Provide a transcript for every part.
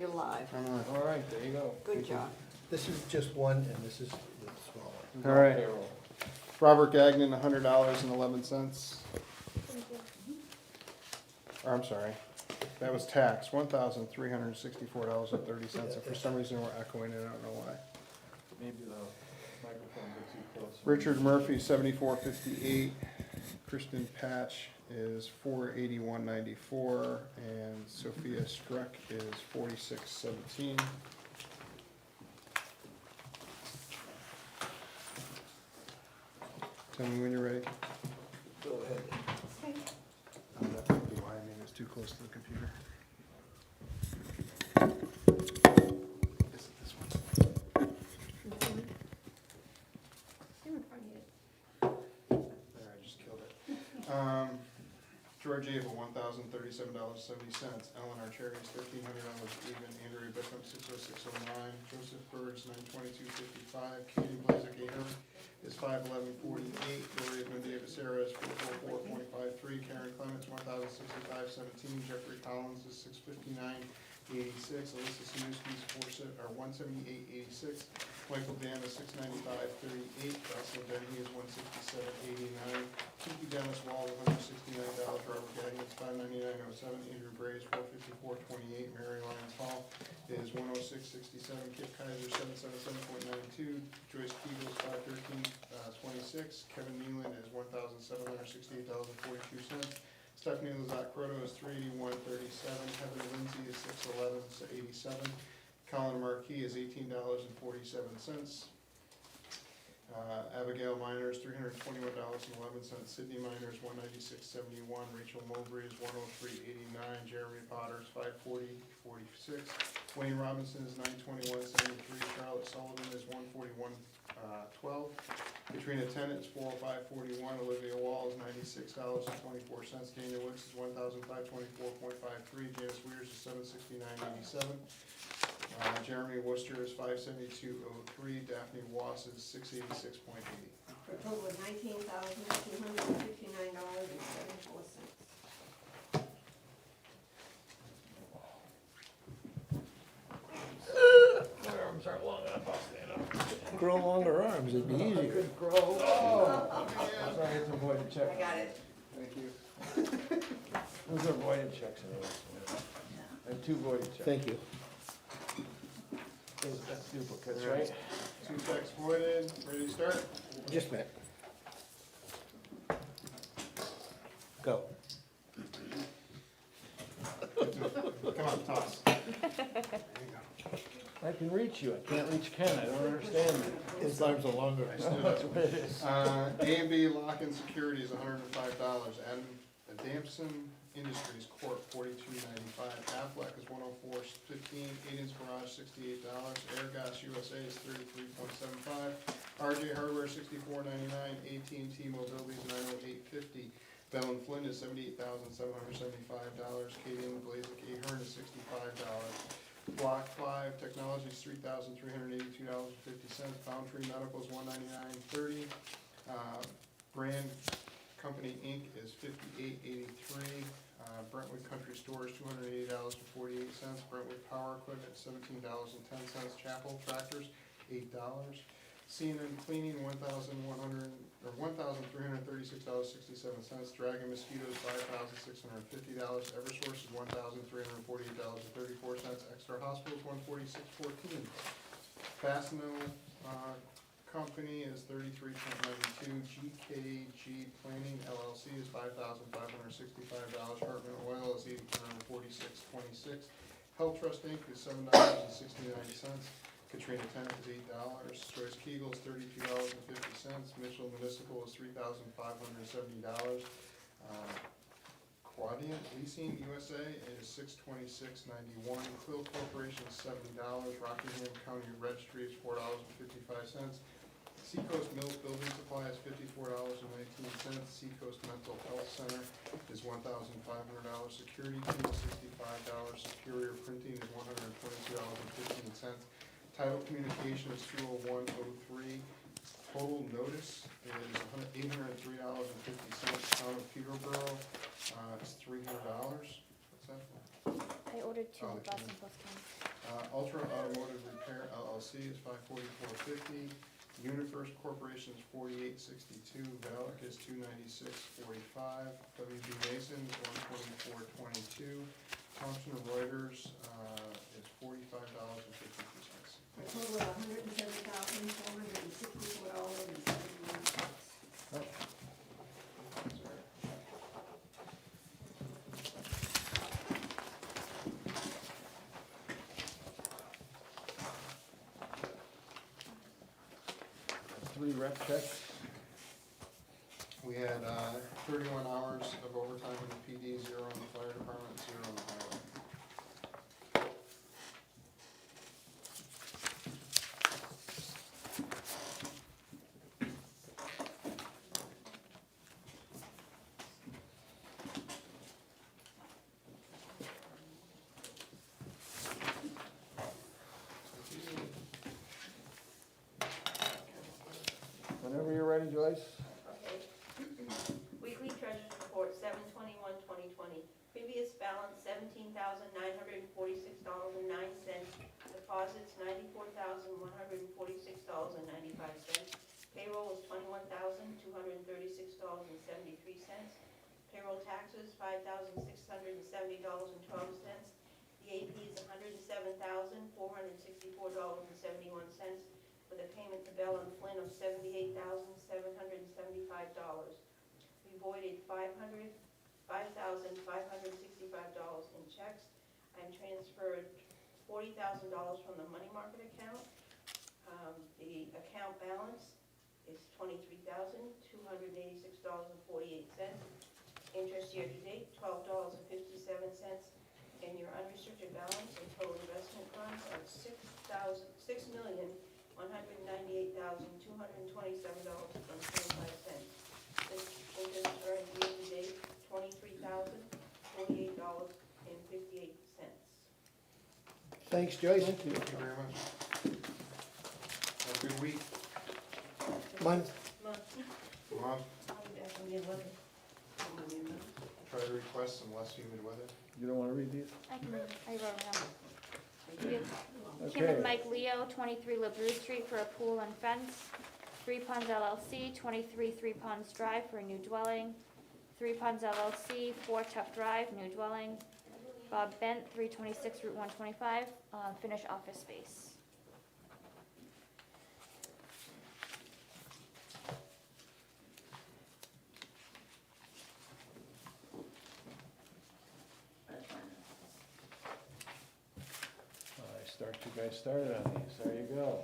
You're live. I'm on. All right, there you go. Good job. This is just one, and this is the small one. Who's All on right. payroll? Robert Gagnon, $100.11. Or, I'm sorry, that was tax, $1,364.30, and for some reason we're echoing it, I don't know why. Maybe the microphone gets too close. Richard Murphy, $74.58. Kristen Patch is $481.94, and Sophia Struck is $46.17. Tell me when you're ready. Go ahead. That might be why, I mean, it's too close to the computer. Is it this one? There, I just killed it. George Abel, $1,037.70. Eleanor Cherry's $1,300 even. Andrew Bickham, $606.09. Joseph Burns, $922.55. Katie Blazik, $800 is $511.48. Gloria Mendia Becerra is $444.53. Karen Clements, $1,065.17. Jeffrey Collins is $659.86. Alyssa Sanuski is $178.86. Michael Dam is $695.38. Russell Denny is $167.89. Kiki Dennis Wall is $169. Robert Gagnon is $599.07. Andrew Bray is $454.28. Mary Lyons Hall is $106.67. Kip Kaiser $777.92. Joyce Kegel is $513.26. Kevin Nealon is $1,768.42. Stephanie Lazat Croto is $381.37. Heather Lindsay is $611.87. Colin Marquis is $18.47. Abigail Minor is $321.11. Sydney Minor is $196.71. Rachel Mowbray is $103.89. Jeremy Potter is $540.46. Wayne Robinson is $921.73. Charlotte Sullivan is $141.12. Katrina Tennant is $405.41. Olivia Wall is $96.24. Daniel Wicks is $1,524.53. Janice Weirs is $769.87. Jeremy Worcester is $572.03. Daphne Wass is $686.80. For a total of $19,259.74. My arms aren't long enough, I'll stand up. Grow longer arms, it'd be I easier. could grow. Oh, sorry, I had to avoid a check. I got it. Thank you. Those are voided checks anyway. I have two voided checks. Thank you. That's duplicates, right? Two checks voided. Ready to start? Just a minute. Go. Come on, toss. I can reach you, I can't reach Ken, I don't understand that. His arms are longer. I stood That's up. what it is. A&B Lock and Security is $105. Adamson Industries Corp. $42.95. Aflac is $104.15. Aiden's Garage $68. Airgas USA is $33.75. RJ Hardware $64.99. AT&T Mobility is $908.50. Bell and Flynn is $78,775. Katie Blazik Ahern is $65. Block 5 Technology is $3,382.50. Boundtree Medical is $199.30. Brand Company Inc. is $58.83. Brentwood Country Store is $280.48. Brentwood Power Equipment $17.10. Chapel Tractors $8. CNN Cleaning $1,336.67. Dragon Mosquitoes $5,650. Eversource is $1,348.34. Extra Hospitals $146.14. Fastenal Company is $33.92. GKG Planning LLC is $5,565. Hartman Oil is $846.26. Health Trust Inc. is $7.69. Katrina Tennant is $8. Joyce Kegel is $32.50. Mitchell Municipal is $3,570. Quadient Leasing USA is $626.91. Quill Corporation is $70. Rockingham County Registry is $4.55. Seacoast Mills Building Supply is $54.19. Seacoast Mental Health Center is $1,500. Security Team is $65. Superior Printing is $122.15. Title Communication is $201.03. Total notice is $803.50. Town of Peterborough is $300. What's that for? I ordered two Oh, Boston Post cans. LLC is $544.50. UniFirst Corporation is $48.62. Valak is $296.45. WB Mason is $124.22. Thomson Reuters is $45.52. For a total of $107,464.71. Three rep checks. We had 31 hours of overtime in the PD, 0 in the fire department, 0 in the highway. Whenever you're ready, Joyce. Okay. Weekly treasurer's report, 7/21/2020. Previous balance, $17,946.09. Deposits, $94,146.95. Payroll was $21,236.73. Payroll taxes, $5,670.12. The AP is $107,464.71. With a payment to Bell and Flynn of $78,775. We voided $5,565 in checks. I'm transferred $40,000 from the money market account. The account balance is $23,286.48. Interest year to date, $12.57. And your unrestricted balance and total investment funds are $6,098,227.25. This interest earned year to date, $23,048.58. Thanks, Joyce. Thank you. Thank you very much. Have a good week. Month. Month. Month. I'll be back on the 11th. Try to request some less humid weather. You don't want to read these? I wrote them down. Kim Okay. and Mike Leo, 23 LeBrew Street for a pool and fence. 3 Ponds LLC, 23 3 Ponds Drive for a new dwelling. 3 Ponds LLC, 4 Tuck Drive, new dwelling. Bob Bent, 326 Route 125, finished office space. You guys started on these, there you go.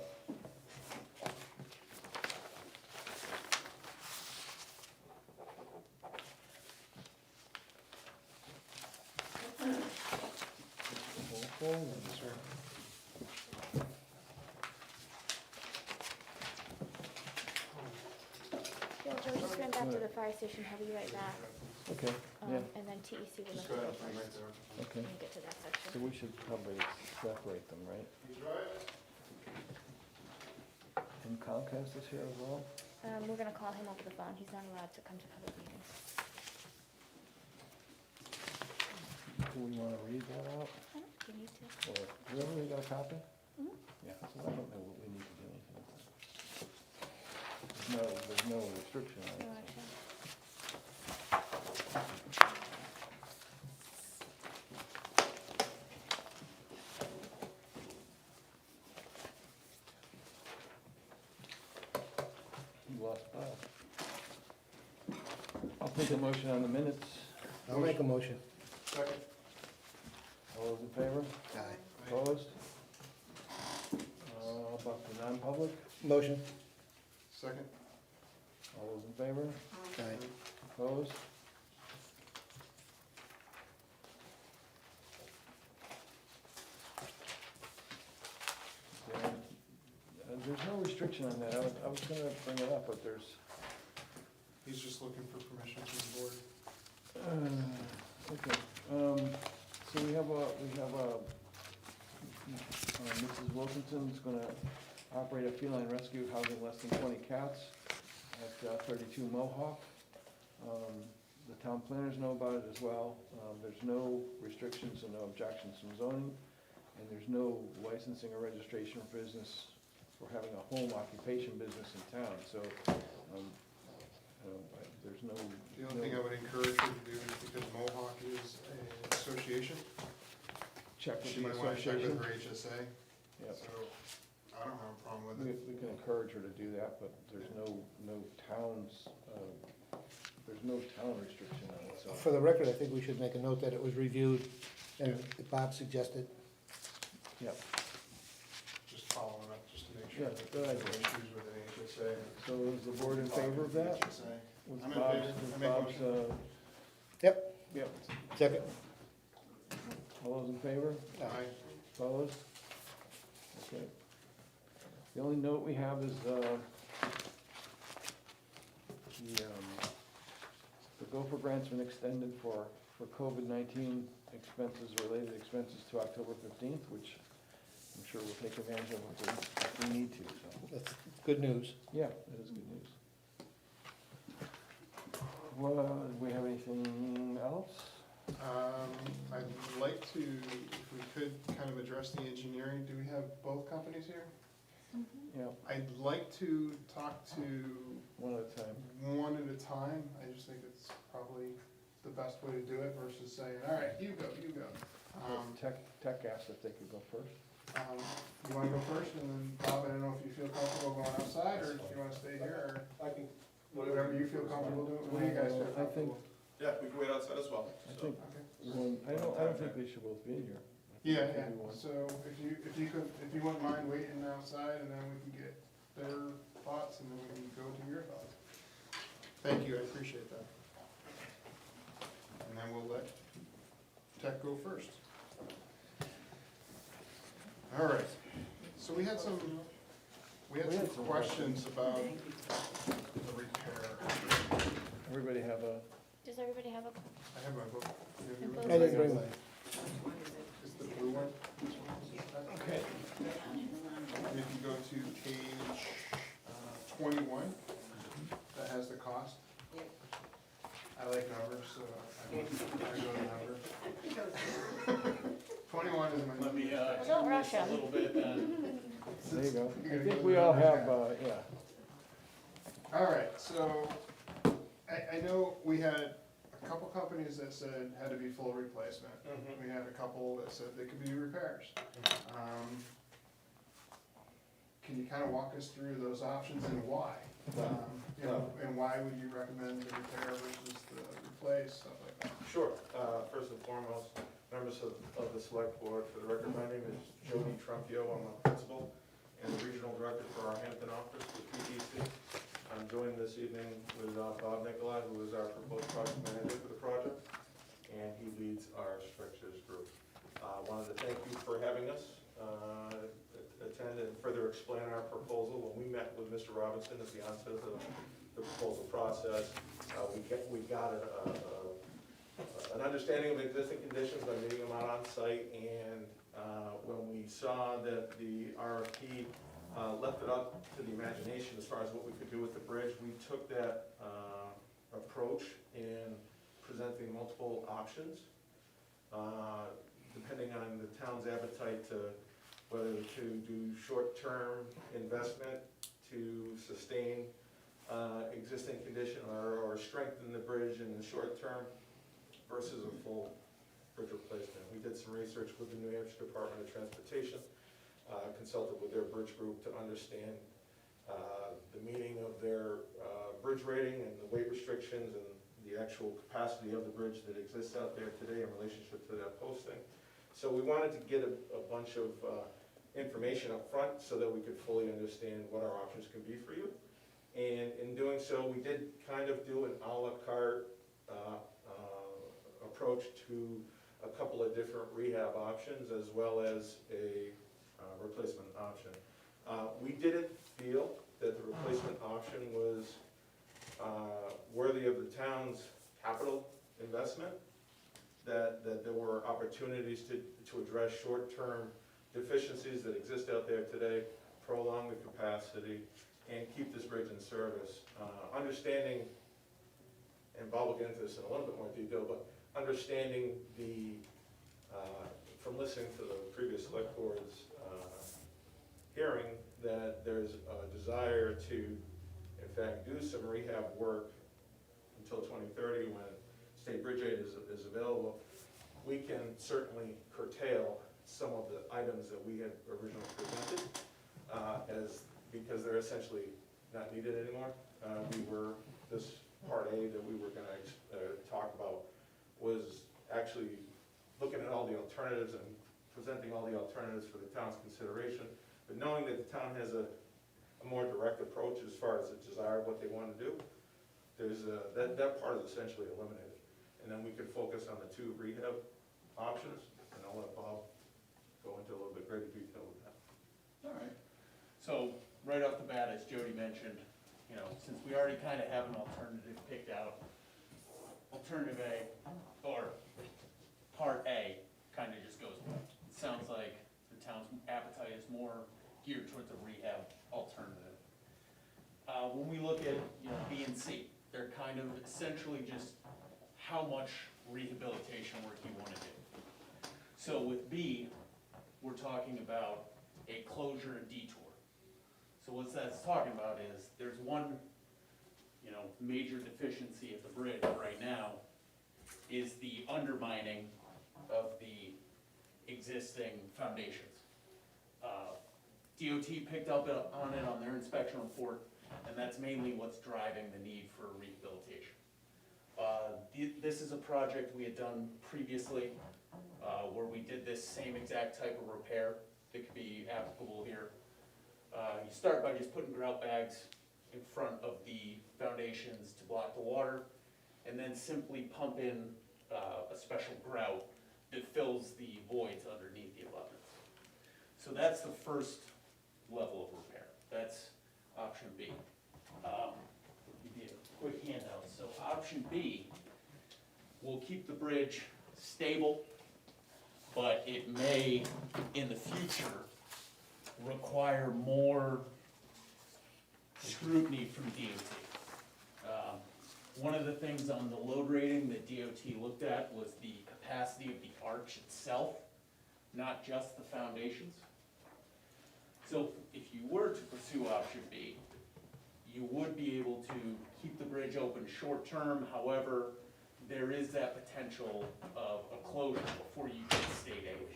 Yeah, Joe, just ran back to the fire station, he'll be right back. Okay, yeah, And then TEC will Just let go you ahead go and put them right first. there. okay. When you get to that So section. we should probably separate them, right? He's right. And Comcast is here as well? We're gonna call him over the phone, he's not allowed to come to public meetings. Do we want to read that out? I don't think you need to. Or, do everybody got a copy? Mhm. Yeah, so I don't know what we need to do anything. There's no restriction on You it. wanna check? You lost Bob. I'll take a motion on the minutes. I'll make a motion. Second. All those in favor? Aye. Opposed? About the non-public? Motion. Second. All those in favor? Aye. Opposed? There's no restriction on that. I was gonna bring it up, but there's, He's just looking for permission from the board. okay. So we have Mrs. Wilkinson's gonna operate a feline rescue housing less than 20 cats at 32 Mohawk. The town planners know about it as well. There's no restrictions and no objections from zoning, and there's no licensing or registration for business for having a home occupation business in town, so, there's no. The only thing I would encourage her to do is because Mohawk is an association, Check with she the might wanna check association. with her HSA, Yep. so I don't have a problem with We, it. we can encourage her to do that, but there's no towns, there's no town restriction on it, so. For the record, I think we should make a note that it was reviewed, and Bob suggested. Yep, Just following up, just to make yeah, sure. good No idea. issues with an HSA. So is the board in favor of that? HSA. With I'm in Bob's- favor. with I make a Bob's, motion. Yep, Yep, second. all those in favor? Aye. Opposed? Okay. The only note we have is, the Gopher grant's been extended for COVID-19 expenses, related expenses to October 15th, which I'm sure we'll take advantage of if we need to, so. That's good news. Yeah, that is good news. Well, do we have anything else? I'd like to, if we could, kind of address the engineering. Do we have both companies here? Yeah, I'd like to talk to one at a time. one at a time. I just think it's probably the best way to do it versus saying, all right, you go, you go. Tech asked if they could go first. You wanna go first, and then Bob, I don't know if you feel comfortable going outside, or if you wanna stay here, I can, or whatever you feel comfortable doing. What do you guys feel I think- comfortable? yeah, we can wait outside as well. I So, think, Okay. I don't think they should both be in here. Yeah, I think yeah, we want- so if you could, if you wouldn't mind waiting outside, and then we can get their thoughts, and then we can go to your thoughts. Thank you, I appreciate that. And then we'll let Tech go first. All right, so we had some questions about the repair. Everybody have a, Does everybody have a, I have my book. And both- I didn't bring mine. Is the blue one? okay, And if you go to page 21, that has the cost. I like numbers, so I go to numbers. 21 is my. let me, don't rush a him. little bit, and there you go. You're I gonna think go we to all the have, numbers yeah. All right, so I know we had a couple companies that said had to be full replacement. We had a couple that said they could be repairs. Can you kind of walk us through those options and why? You know, and why would you recommend the repair versus the replace, stuff like that? Sure. First and foremost, members of the select board, for the record, my name is Jody Trumpio. I'm a principal and the regional director for our Hampton office with PTC. I'm joined this evening with Bob Nicolai, who is our proposed project manager for the project, and he leads our structures group. Wanted to thank you for having us attend and further explain our proposal. When we met with Mr. Robinson at the onset of the proposal process, we got an understanding of existing conditions by meeting them out on site, and when we saw that the RFP left it up to the imagination as far as what we could do with the bridge, we took that approach in presenting multiple options, depending on the town's appetite to whether to do short-term investment to sustain existing condition or strengthen the bridge in the short term versus a full bridge replacement. We did some research with the New Hampshire Department of Transportation, consulted with their bridge group to understand the meaning of their bridge rating and the weight restrictions and the actual capacity of the bridge that exists out there today in relationship to that posting. So we wanted to get a bunch of information up front so that we could fully understand what our options can be for you. And in doing so, we did kind of do an a la carte approach to a couple of different rehab options as well as a replacement option. We didn't feel that the replacement option was worthy of the town's capital investment, that there were opportunities to address short-term deficiencies that exist out there today, prolong the capacity, and keep this bridge in service. Understanding, and Bob will get into this in a little bit more detail, but understanding from listening to the previous select board's hearing, that there to, in fact, do some rehab work until 2030, when state bridge aid is available, we can certainly curtail some of the items that we had originally presented, because they're essentially not needed anymore. This part A that we were gonna talk about was actually looking at all the alternatives and presenting all the alternatives for the town's consideration, but knowing that the town has a more direct approach as far as the desire of what they want to do, that part is essentially eliminated. And then we can focus on the two rehab options, and I'll let Bob go into a little bit greater detail with that. All right. So, right off the bat, as Jody mentioned, you know, since we already kind of have an alternative picked out, alternative A, or part A, kind of just goes away. It sounds like the town's appetite is more geared towards a rehab alternative. When we look at, you know, B and C, they're kind of essentially just how much rehabilitation work you want to do. So with B, we're talking about a closure and detour. So what that's talking about is, there's one, you know, major deficiency at the bridge right now, is the undermining of the existing foundations. DOT picked up on it on their inspection report, and that's mainly what's driving the need for rehabilitation. This is a project we had done previously, where we did this same exact type of repair that could be applicable here. You start by just putting grout bags in front of the foundations to block the water, and then simply pump in a special grout that fills the voids underneath the abutments. So that's the first level of repair. That's option B. Give you a quick handout. So option B will keep the bridge stable, but it may, in the future, require more scrutiny from DOT. One of the things on the load rating that DOT looked at was the capacity of the arch itself, not just the foundations. So if you were to pursue option B, you would be able to keep the bridge open short-term. However, there is that potential of a closure before you get state aid.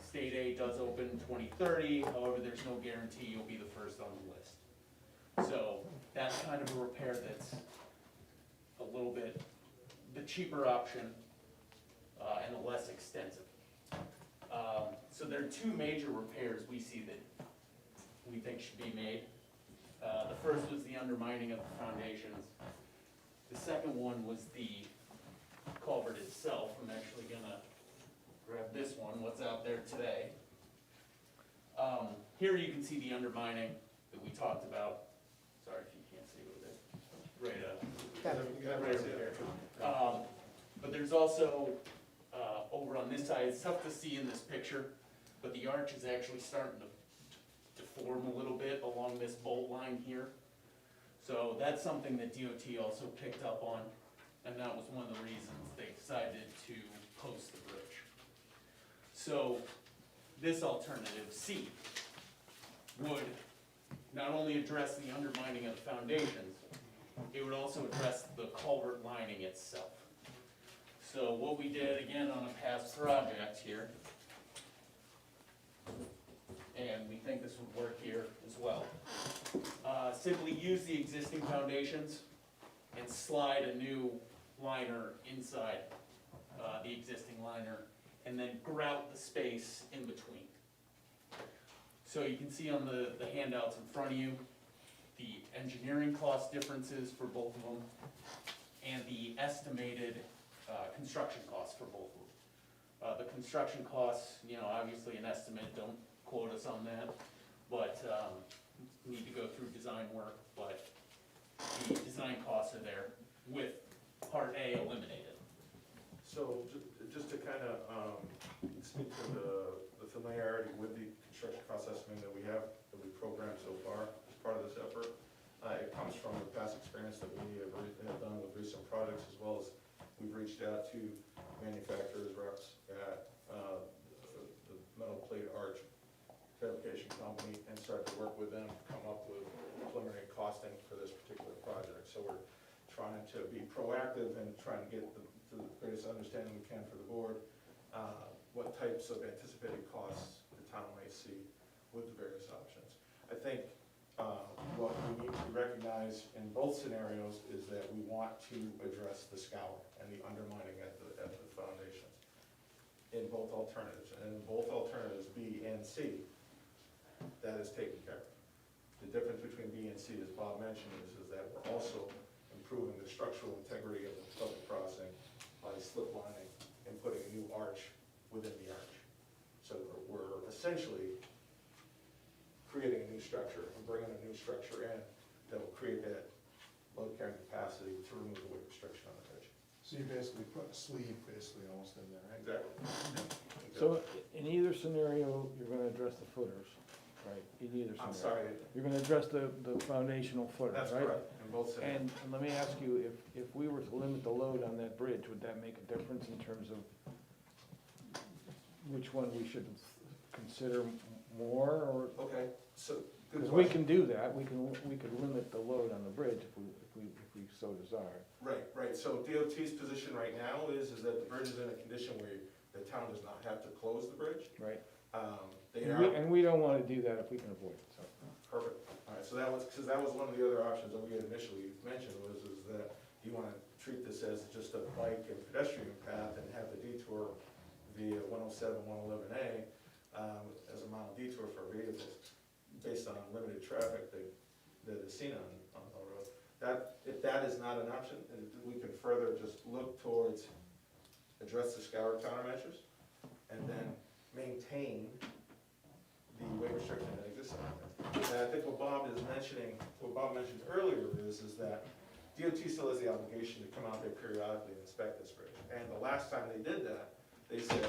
State aid does open 2030, however, there's no guarantee you'll be the first on the list. So that's kind of a repair that's a little bit the cheaper option and the less extensive. So there are two major repairs we see that we think should be made. The first was the undermining of the foundations. The second one was the culvert itself. I'm actually gonna grab this one, what's out there today. Here you can see the undermining that we talked about. Sorry if you can't see with it. Right over there. But there's also, over on this side, it's tough to see in this picture, but the arch is actually starting to form a little bit along this bolt line here. So that's something that DOT also picked up on, and that was one of the reasons they decided to post the bridge. So this alternative, C, would not only address the undermining of the foundations, it would also address the culvert lining itself. So what we did, again, on a past project here, and we think this would work here as well, simply use the existing foundations and slide a new liner inside the existing liner, and then grout the space in between. So you can see on the handouts in front of you, the engineering cost differences for both of them, and the estimated construction costs for both of them. The construction costs, you know, obviously an estimate, don't quote us on that, but need to go through design work, but the design costs are there with part A eliminated. So just to kind of speak to the familiarity with the construction cost estimate that we have, that we programmed so far as part of this effort, it comes from the past experience that we have done with recent projects, as well as we've reached out to manufacturers, reps at the metal plate arch fabrication company, and start to work with them to come up with preliminary costing for this particular project. So we're trying to be proactive and trying to get the greatest understanding we can for the board, what types of anticipated costs the town might see with the various options. I think what we need to recognize in both scenarios is that we want to address the scour and the undermining at the foundations in both alternatives. And in both alternatives, B and C, that is taken care of. The difference between B and C, as Bob mentioned, is that we're also improving the structural integrity of the public crossing by slip lining and putting a new arch within the arch. So we're essentially creating a new structure and bringing a new structure in that will create that load carrying capacity to remove the weight restriction on the bridge. So you basically put a sleeve basically almost in there, right? Exactly. So in either scenario, you're gonna address the footers, right? In either scenario. I'm sorry, You're gonna address the foundational footers, that's right? correct, in both scenarios. And let me ask you, if we were to limit the load on that bridge, would that make a difference in terms of which one we should consider more, or? Okay, so, good Because we question. can do that, we could limit the load on the bridge if we so desire. Right, so DOT's position right now is that the bridge is in a condition where the town does not have to close the bridge. Right. They And are, we don't wanna do that if we can avoid it, so. perfect, all right, so that was, because that was one of the other options that we had initially mentioned, is that you want to treat this as just a bike and pedestrian path and have the detour via 107, 111A as a mile detour for vehicles based on limited traffic that is seen on the road. That, if that is not an option, then we can further just look towards address the scour countermeasures and then maintain the weight restriction that exists on it. And I think what Bob mentioned earlier is that DOT still has the obligation to come out there periodically and inspect this bridge. And the last time they did that, they said,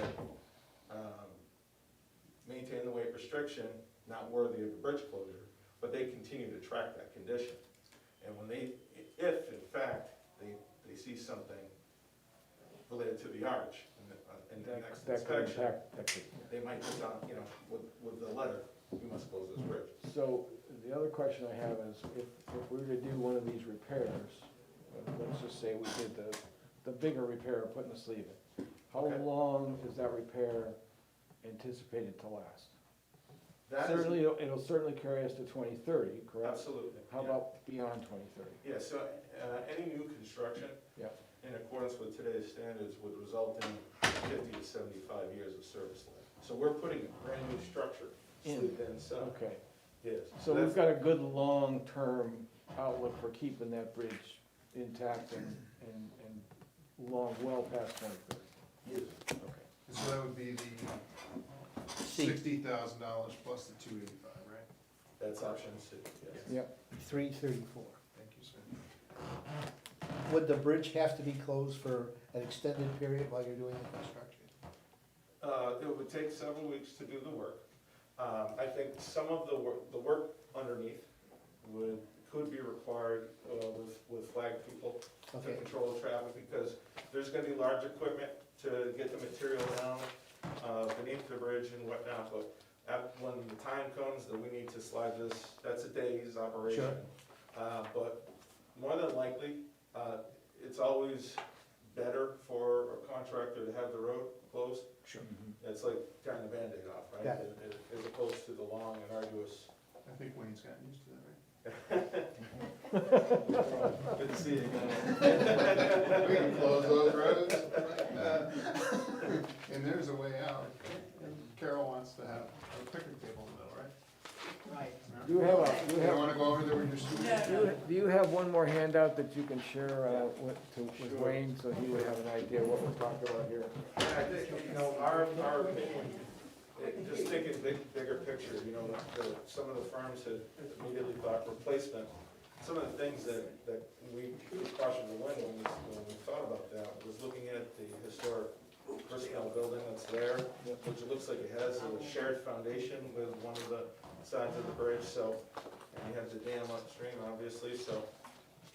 maintain the weight restriction, not worthy of a bridge closure, but they continue to track that condition. And when if in fact, they see something related to the arch in the next inspection, they might put down, with the letter, we must close this bridge. So the other question I have is, if we were to do one of these repairs, let's just say we did the bigger repair of putting the sleeve in, how Okay. long is that repair anticipated to last? That is, Certainly, it'll certainly carry us to 2030, correct? absolutely. How yeah. about beyond 2030? Yeah, so any new construction, Yep. in accordance with today's standards, would result in 50 to 75 years of service life. So we're putting a brand new structure sleeved in, so, Okay, yes. so we've got a good long-term outlook for keeping that bridge intact and long, well past 2030. Yes. Okay. And so that would be the $60,000 plus the $285, right? That's option C, yes. Yep. 334. Thank you, sir. Would the bridge have to be closed for an extended period while you're doing the construction? It would take several weeks to do the work. I think some of the work underneath could be required with flag people to Okay, control the traffic, because there's gonna be large equipment to get the material down beneath the bridge and whatnot, but when the time comes that we need to slide this, that's a day's operation. But more than likely, it's always better for a contractor to have the road closed. sure. It's like tearing the Band-Aid off, right? Yeah. As opposed to the long and arduous. I think Wayne's gotten used to that, right? Good to see you again. We can close those roads. And there's a way out. Carol wants to have a picnic table in the middle, right? Right. Do you have You don't wanna go over there with your students? do you have one more handout that you can share with Wayne, so he would have an idea what we're talking about here? I think, our opinion, just thinking bigger picture, some of the firms had immediately thought replacement. Some of the things that we cautioned the wind when we thought about that was looking at the historic personnel building that's there, which it looks like it has a shared foundation with one of the sides of the bridge, so, and you have the dam upstream, obviously, so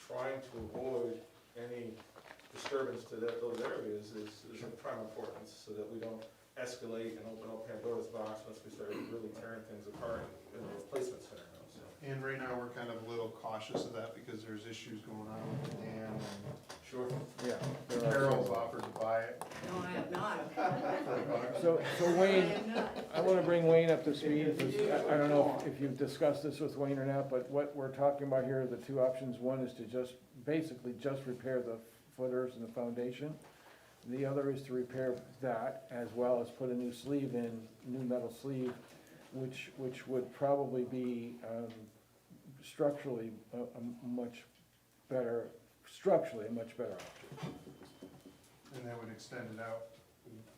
trying to avoid any disturbance to those areas is of prime importance, so that we don't escalate and open up Pandora's box once we start really tearing things apart in the replacement And right now, we're kind of a little cautious of that because there's issues going on with the dam, and Sure. Yeah. there are Carol's several. offered to buy it. No, I have not. So I Wayne, am not. I wanna bring Wayne up to speed, 'cause I don't know if you've discussed this with Wayne or not, but what we're talking about here are the two options. One is to just, basically just repair the footers and the foundation. The other is to repair that, as well as put a new sleeve in, new metal sleeve, which would probably be, structurally a much better option. And that would extend it out,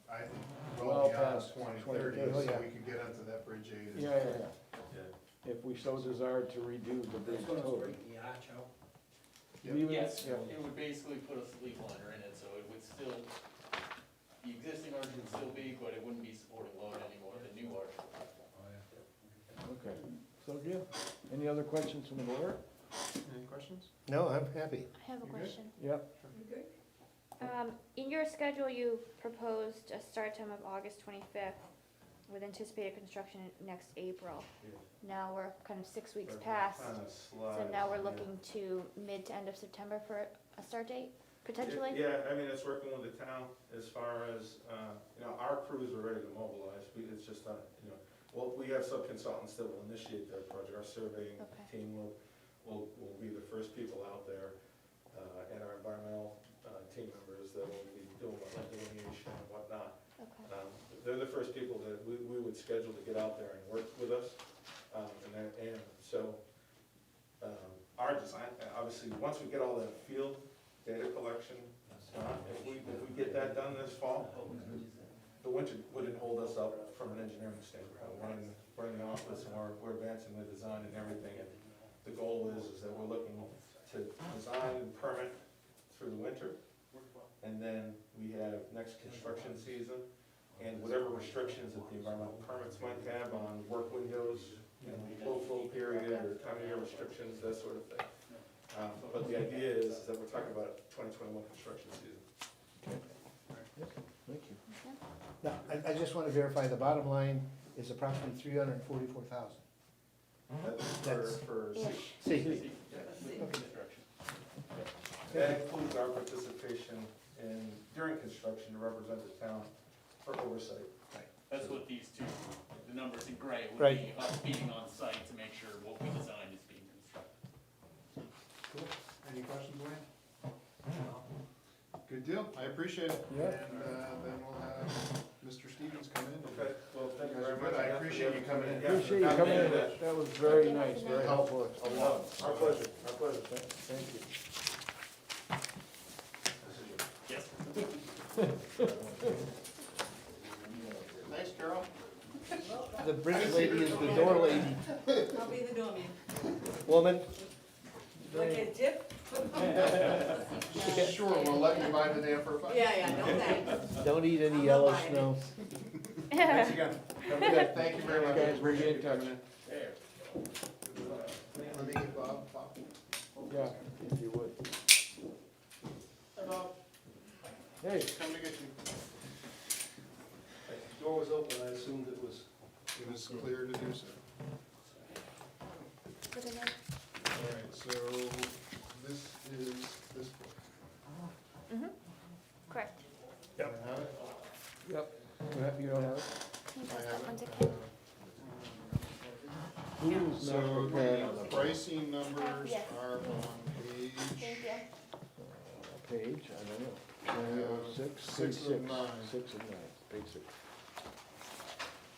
I think, Well well beyond past 2030, 2030, so yeah. we could get onto that bridge aid. and- Yeah. If we so desired to redo the bridge totally. the arch out. Leave it- Yes, yeah. it would basically put a sleeve liner in it, so it would still, the existing arch would still be, but it wouldn't be supporting load anymore, the new arch. Okay, so, yeah, any other questions from the board? Any questions? No, I'm happy. I have a You good? question. Yep, In your schedule, you proposed a start time of August 25th with anticipated construction next April. Now we're kind of 6 weeks past, so now we're looking to mid to end of September for a start date, potentially? Yeah, I mean, it's working with the town as far as, our crews are ready to mobilize, it's just, well, we have sub-consultants that will initiate their project, our surveying Okay. team will be the first people out there, and our environmental, team members that will be doing wetland delineation and whatnot. Okay. They're the first people that we would schedule to get out there and work with us. And so, our design, obviously, once we get all that field data collection, if we get that done this fall, the winter wouldn't hold us up from an engineering standpoint. We're in the office and we're advancing the design and everything. And the goal is that we're looking to design and permit through the winter. And then we have next construction season, and whatever restrictions that the environmental permits might have on work windows, low flow period, or time of year restrictions, that sort of thing. But the idea is that we're talking about 2021 construction season. thank you. Now, I just want to verify, the bottom line is approximately 344,000. That's- For Ish. See, Construction. that includes our participation during construction to represent the town for oversight. That's what these two, the numbers in gray would Right. be us being on site to make sure what we designed is being constructed. Cool. Any questions, Wayne? Good deal, I appreciate it. Yeah. And then we'll have Mr. Stevens come in. Okay, well, thank you You guys very are much. good. I appreciate you coming in. Yeah, Appreciate you happy coming to in, do that. that was very nice, very helpful. A lot. Our pleasure, our pleasure. Thank you. Yes. Thanks, Carol. the bridge lady is the door lady. I'll be the doorman. Woman, Like a tip? Sure, we'll let you buy the dam for $5. Yeah, no thanks. don't eat any I'm yellow not buying snow. Thanks again. Have a good, thank you very much. Guys, we'll be in touch. There. Let me get Bob. Yeah, if you would. Hi, Bob. Hey, Coming to get you. Door was open, I assumed it was. It was clear to do so. All right, so this is this book. Mhm. Correct. I have it. yep, you don't have it? Can you I pass have that one to it. Kim? Who's not So prepared? the pricing numbers Yes. are on page Thank you. Page, I don't know. Six, page 6 of 9. 6 of 9, page 6.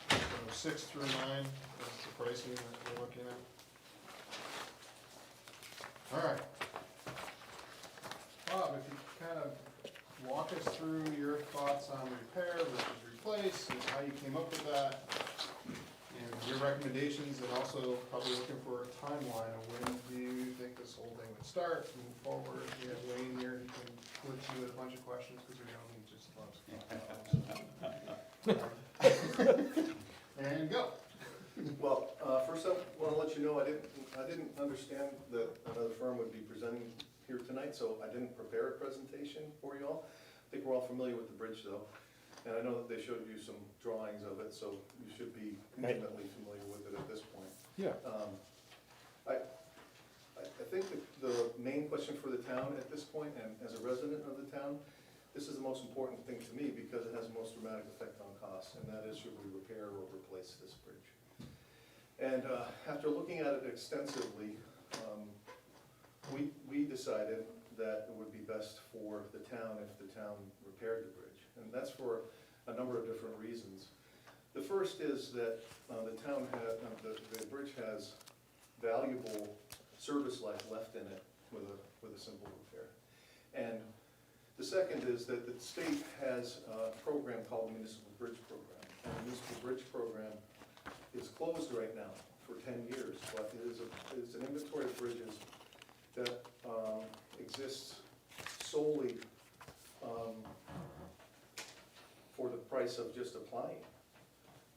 So 6 through 9 is the pricing that we're looking at. All right. Bob, if you kind of walk us through your thoughts on repair versus replace, and how you came up with that, and your recommendations, and also probably looking for a timeline of when do you think this whole thing would start, move forward. We have Wayne here, he can put you with a bunch of questions, because we know he just loves questions. And go. Well, first I want to let you know, I didn't understand that another firm would be presenting here tonight, so I didn't prepare a presentation for you all. I think we're all familiar with the bridge though, and I know that they showed you some drawings of it, so you should be intimately familiar with it at this point. Yeah. think the main question for the town at this point, and as a resident of the town, this is the most important thing to me because it has the most dramatic effect on costs, and that is should we repair or replace this bridge? And after looking at it extensively, we decided that it would be best for the town if the town repaired the bridge. And that's for a number of different reasons. The first is that the bridge has valuable service life left in it with a simple repair. And the second is that the state has a program called the Municipal Bridge Program. And the Municipal Bridge Program is closed right now for 10 years, but it's an inventory of bridges that exists solely for the price of just applying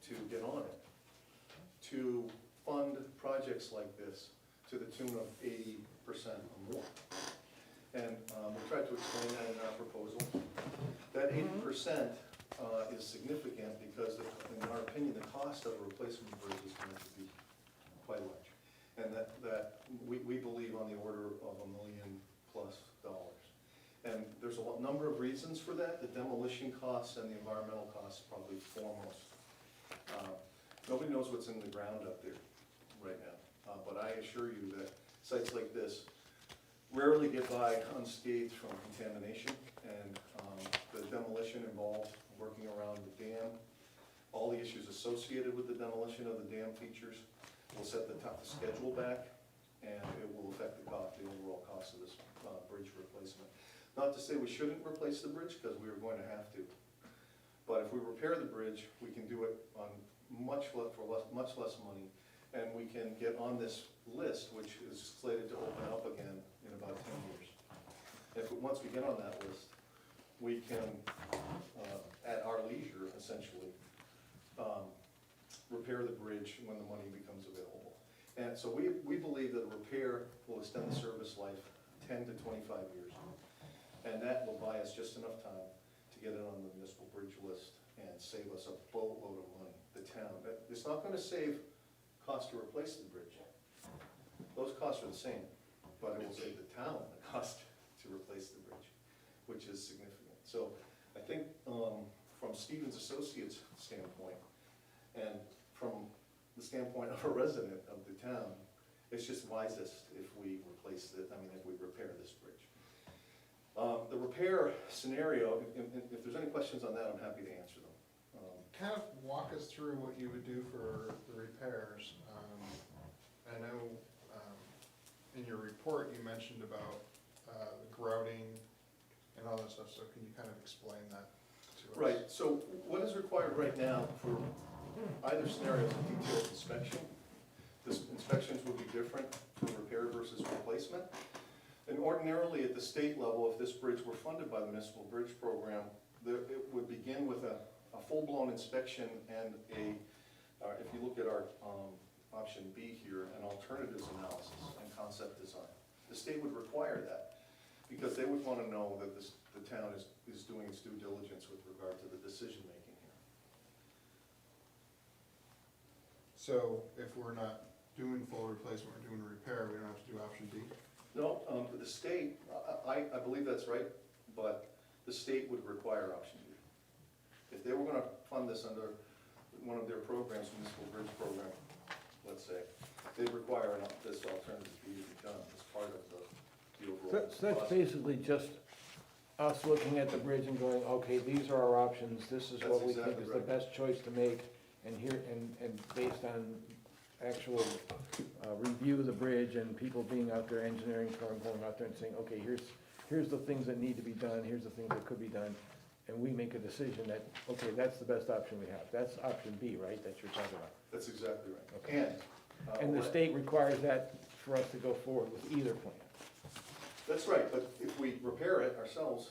to get on it, to fund projects like this to the tune of 80% or more. And we tried to explain that in our proposal. That 80% is significant because, in our opinion, the cost of a replacement bridge is going to be quite large. And that we believe on the order of $1 million+. And there's a number of reasons for that. The demolition costs and the environmental costs probably foremost. Nobody knows what's in the ground up there right now, but I assure you that sites like this rarely get by unscathed from contamination, and the demolition involves working around the dam. All the issues associated with the demolition of the dam features will set the schedule back, and it will affect the overall cost of this bridge replacement. Not to say we shouldn't replace the bridge, because we are going to have to. But if we repair the bridge, we can do it on much less money, and we can get on this list, which is slated to open up again in about 10 years. Once we get on that list, we can, at our leisure, essentially, repair the bridge when the money becomes available. And so we believe that a repair will extend the service life 10 to 25 years. And that will buy us just enough time to get it on the municipal bridge list and save us a boatload of money, the town. It's not gonna save cost to replace the bridge. Those costs are the same, but it will save the town the cost to replace the bridge, which is significant. So I think from Stevens Associates' standpoint, and from the standpoint of a resident of the town, it's just wisest if we if we repair this bridge. The repair scenario, if there's any questions on that, I'm happy to answer them. Kind of walk us through what you would do for the repairs. I know in your report you mentioned about the grouting and all that stuff, so can you kind of explain that to us? Right, so what is required right now for either scenario is a detailed inspection. This inspections will be different for repair versus replacement. And ordinarily at the state level, if this bridge were funded by the Municipal Bridge Program, it would begin with a full-blown inspection and if you look at our option B here, an alternatives analysis and concept design. The state would require that because they would want to know that the town is doing its due diligence with regard to the decision-making here. So if we're not doing full replacement, we're doing a repair, we don't have to do option D? No, the state, I believe that's right, but the state would require option B. If they were gonna fund this under one of their programs, Municipal Bridge Program, let's say, they'd require this alternative B to be done as part of the overall. So that's basically just us looking at the bridge and going, okay, these are our options, this is what we think That's is exactly the best choice to make, and based on actual review of the bridge and people being out there, engineering firm going out there and saying, okay, here's the things that need to be done, here's the things that could be done, and we make a decision that, okay, that's the best option we have. That's option B, right, that you're talking about? That's exactly right. Okay. And the state requires that for us to go forward with either plan. That's right, but if we repair it ourselves,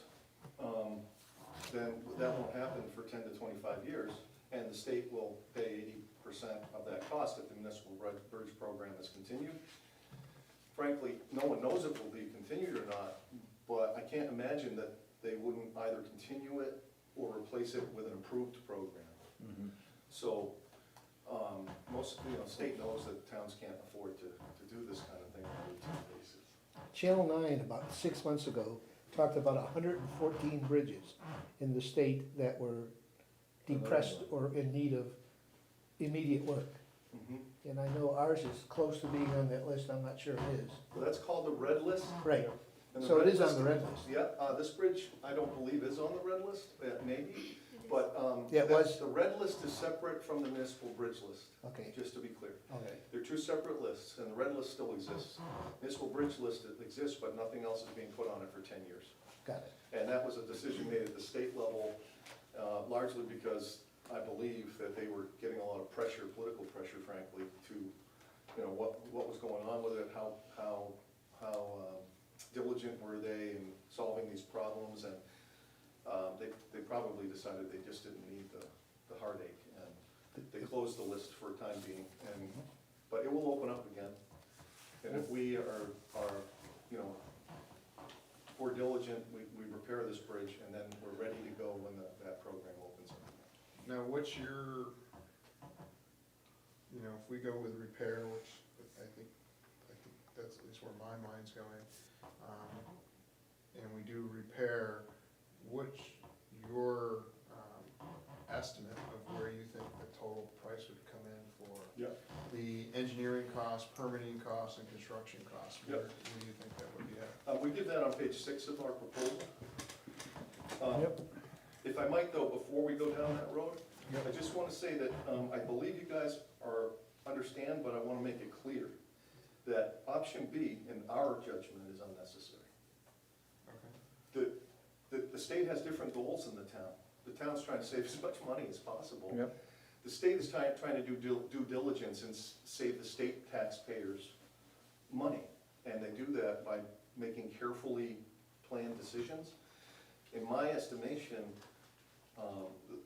then that won't happen for 10 to 25 years, and the state will pay 80% of that cost if the Municipal Bridge Program is continued. Frankly, no one knows if it will be continued or not, but I can't imagine that they wouldn't either continue it or replace it with an improved program. Mm-hmm. So, most, state knows that towns can't afford to do this kind of thing on a routine basis. Channel 9, about 6 months ago, talked about 114 bridges in the state that were depressed or in need of immediate work. Mhm. And I know ours is close to being on that list, I'm not sure it is. Well, that's called the red list. Right, And the so it red is on list- the red list. Yeah, this bridge, I don't believe is on the red list, maybe, but, Yeah, it was. the red list is separate from the municipal bridge list, Okay, just to be clear. okay, They're two separate lists, and the red list still exists. Municipal bridge list exists, but nothing else is being put on it for 10 years. got it. And that was a decision made at the state level, largely because I believe that they were getting a lot of pressure, political pressure frankly, to, what was going on with it, how diligent were they in solving these problems, and they probably decided they just didn't need the heartache, and they closed the list for a time being, but it will open up again. And if we are, if we're diligent, we repair this bridge, and then we're ready to go when that program opens up. Now, what's your, if we go with repair, which I think that's at least where my mind's going, and we do repair, what's your estimate of where you think the total price would come in for Yep. the engineering costs, permitting costs, and construction costs? Yep. Where do you think that would be at? We give that on page 6 of our proposal. Yep. If I might though, before we go down that road, Yep. I just want to say that I believe you guys understand, but I want to make it clear that option B, in our judgment, is unnecessary. Okay. The state has different goals than the town. The town's trying to save as much money as possible. Yep. The state is trying to do due diligence and save the state taxpayers money. And they do that by making carefully planned decisions. In my estimation,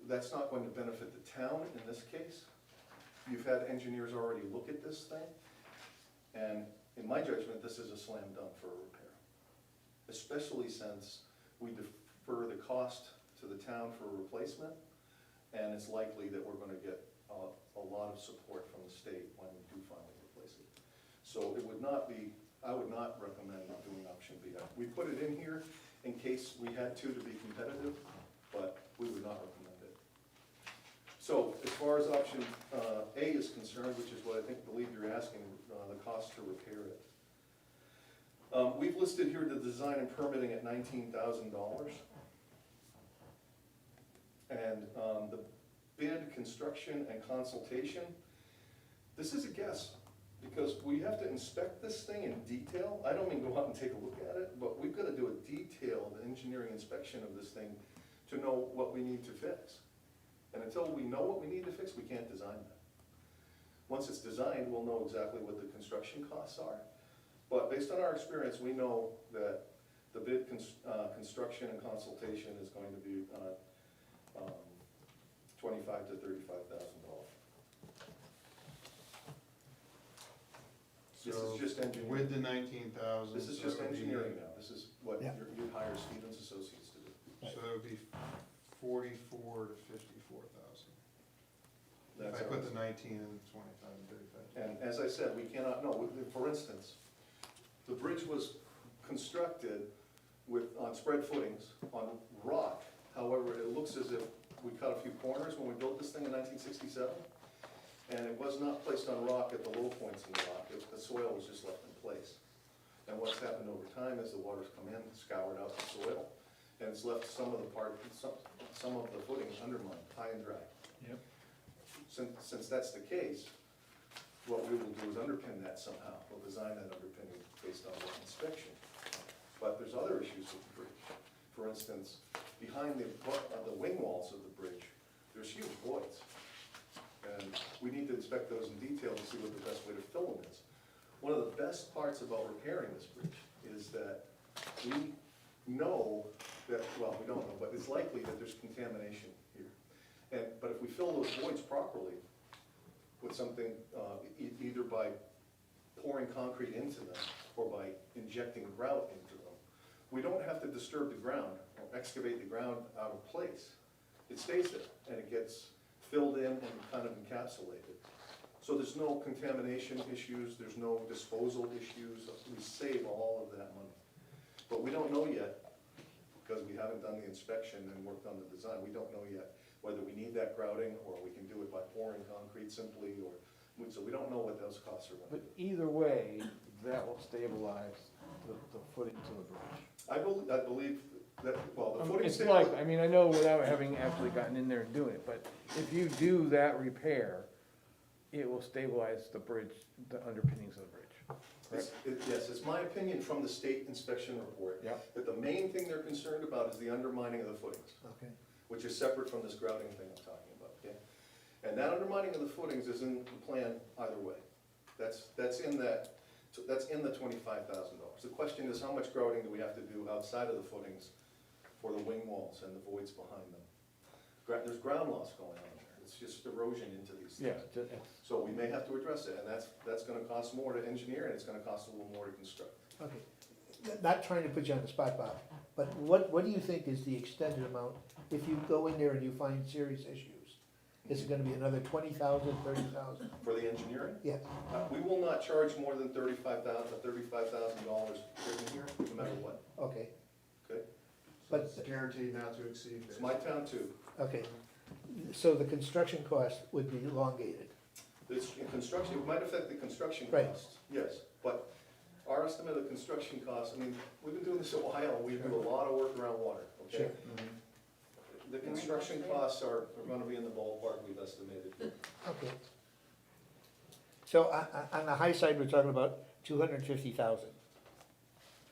that's not going to benefit the town in this case. You've had engineers already look at this thing, and in my judgment, this is a slam dunk for a repair. Especially since we defer the cost to the town for a replacement, and it's likely that we're gonna get a lot of support from the state when we do finally replace it. So it would not be, I would not recommend doing option B. We put it in here in case we had to be competitive, but we would not recommend it. So as far as option A is concerned, which is what I believe you're asking, the cost to repair it. We've listed here the design and permitting at $19,000. And the bid, construction, and consultation, this is a guess, because we have to inspect this thing in detail. I don't mean go out and take a look at it, but we've got to do a detailed engineering inspection of this thing to know what we need to fix. And until we know what we need to fix, we can't design that. Once it's designed, we'll know exactly what the construction costs are. But based on our experience, we know that the bid, construction, and consultation is going to be $25,000 to $35,000. This is just engineering. With the 19,000. This is just engineering now. This is what Yeah. you'd hire Stevens Associates to do. So that would be 44 to 54,000. If That's I how put it's- the 19 and 25 and 35. And as I said, we cannot know. For instance, the bridge was constructed on spread footings, on rock. However, it looks as if we cut a few corners when we built this thing in 1967. And it was not placed on rock at the low points in the rock. The soil was just left in place. And what's happened over time is the water's come in, scoured out the soil, and it's left some of the footings undermined, high and dry. Yep. Since that's the case, what we will do is underpin that somehow. We'll design that underpinning based on the inspection. But there's other issues with the bridge. For instance, behind the wing walls of the bridge, there's huge voids. And we need to inspect those in detail to see what the best way to fill them is. One of the best parts about repairing this bridge is that we know that, well, we don't know, but it's likely that there's contamination here. But if we fill those voids properly with something, either by pouring concrete into them or by injecting grout into them, we don't have to disturb the ground or excavate the ground out of place. It stays there and it gets filled in and kind of encapsulated. So there's no contamination issues, there's no disposal issues, we save all of that money. But we don't know yet, because we haven't done the inspection and worked on the design, we don't know yet whether we need that grouting, or we can do it by pouring concrete simply, or, so we don't know what those costs are But gonna be. either way, that will stabilize the footings of the bridge. I believe that, well, the footing. It's like, I mean, I know without having actually gotten in there and doing it, but if you do that repair, it will stabilize the bridge, the underpinnings of the bridge. Yes, it's my opinion from the state inspection report, Yep. that the main thing they're concerned about is the undermining of the footings, Okay. which is separate from this grouting thing I'm talking about, okay? And that undermining of the footings is in the plan either way. That's in the $25,000. The question is, how much grouting do we have to do outside of the footings for the wing walls and the voids behind them? There's ground loss going on there, it's just erosion into these things. Yeah, So we may have to address it, and that's gonna cost more to engineer, and it's gonna cost a little more to construct. Okay. Not trying to put you on the spot, Bob, but what do you think is the extended amount? If you go in there and you find serious issues, is it gonna be another 20,000, 30,000? For the engineering, Yes, we will not charge more than $35,000 written here, no matter what. okay, So it's guaranteed not to exceed It's this. my town too. okay. So the construction cost would be elongated. This, in construction, it might affect the construction Right. costs, yes, but our estimate of construction costs, I mean, we've been doing this a while, we do a lot of work around water, okay? Sure. The construction costs are gonna be in the ballpark we've estimated. Okay. So on the high side, we're talking about 250,000.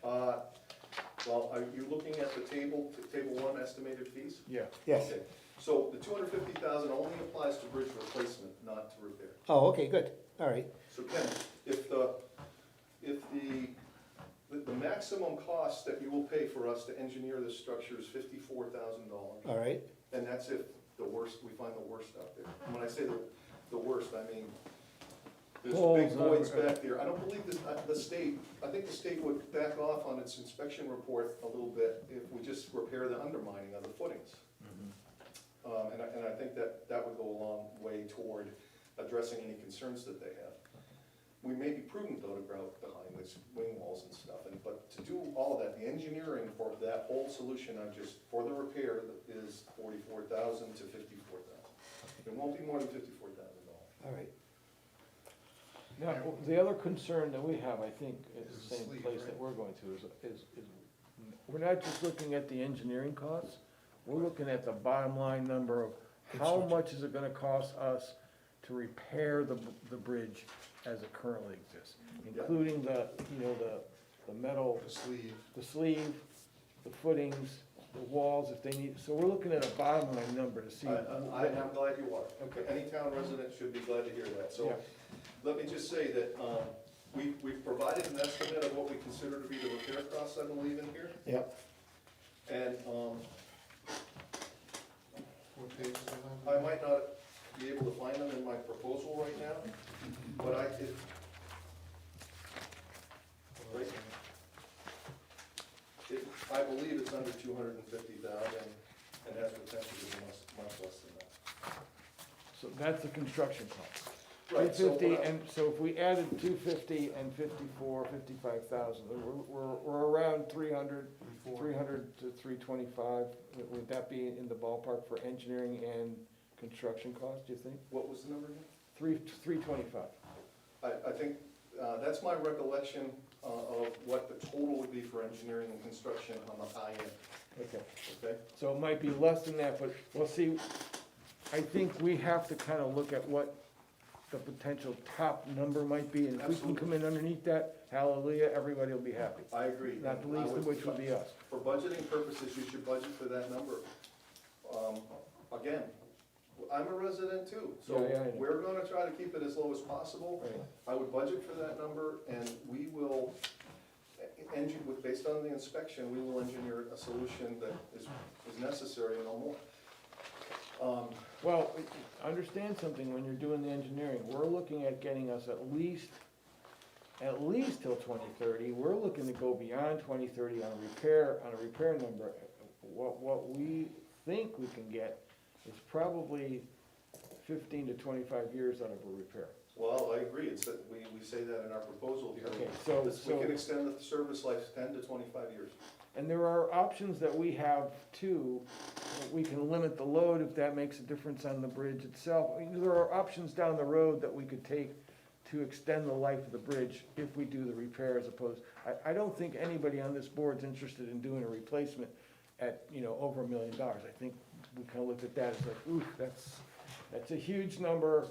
Well, are you looking at the table one estimated fees? yeah. Yes. Okay. So the 250,000 only applies to bridge replacement, not to repair. Oh, okay, good, all right. So Ken, if the maximum cost that you will pay for us to engineer this structure is $54,000, All right, and that's if we find the worst out there. And when I say the worst, I mean, there's Holes, big voids back there. I don't believe I think the state would back off on its inspection report a little bit if we just repair the undermining of the footings. And I think that would go a long way toward addressing any concerns that they have. We may be prudent though to grout behind these wing walls and stuff, but to do all of that, the engineering for that whole solution, for the repair is $44,000 to $54,000. It won't be more than $54,000. all right. Now, the other concern that we have, I think, is Is the the same sleeve, place right? that we're going to, is we're not just looking at the engineering costs, we're looking at the bottom line number of how Construction. much is it gonna cost us to repair the bridge as it currently exists, including the metal, The sleeve. the sleeve, the footings, the walls, if they need, so we're looking at a bottom line number to see. I'm glad you are. Okay, any town resident should be glad to hear that. So, Yeah. let me just say that, we've provided an estimate of what we consider to be the repair costs, I believe, in here. Yep. And, What page is it I on? might not be able to find them in my proposal right now, but right, I believe it's under 250,000 and has potential to be much less than that. So that's the construction cost. Right, so 250, what I- and so if we added 250 and 54, 55,000, we're around 300 to 325. Would that be in the ballpark for engineering and construction costs, do you think? What was the number again? 325. I think, that's my recollection of what the total would be for engineering and construction on the high end, Okay, okay? so it might be less than that, but we'll see. I think we have to kind of look at what the potential top number might be, and if we can come in underneath that, hallelujah, everybody will be happy. I agree. Not the least of which would be us. For budgeting purposes, you should budget for that number. Again, I'm a resident too, so Yeah, I know. we're gonna try to keep it as low as possible. Right. I would budget for that number, and we will, based on the inspection, we will engineer a solution that is necessary and no more. Well, understand something, when you're doing the engineering, we're looking at getting us at least till 2030. We're looking to go beyond 2030 on a repair number. What we think we can get is probably 15 to 25 years out of a repair. Well, I agree, it's that, we say that in our proposal here. Okay, so, We can extend the service life 10 to 25 years. and there are options that we have too. We can limit the load if that makes a difference on the bridge itself. I mean, there are options down the road that we could take to extend the life of the bridge if we do the repair as opposed. I don't think anybody on this board's interested in doing a replacement at, over $1 million. I think we kind of looked at that as like, ooh, that's a huge number.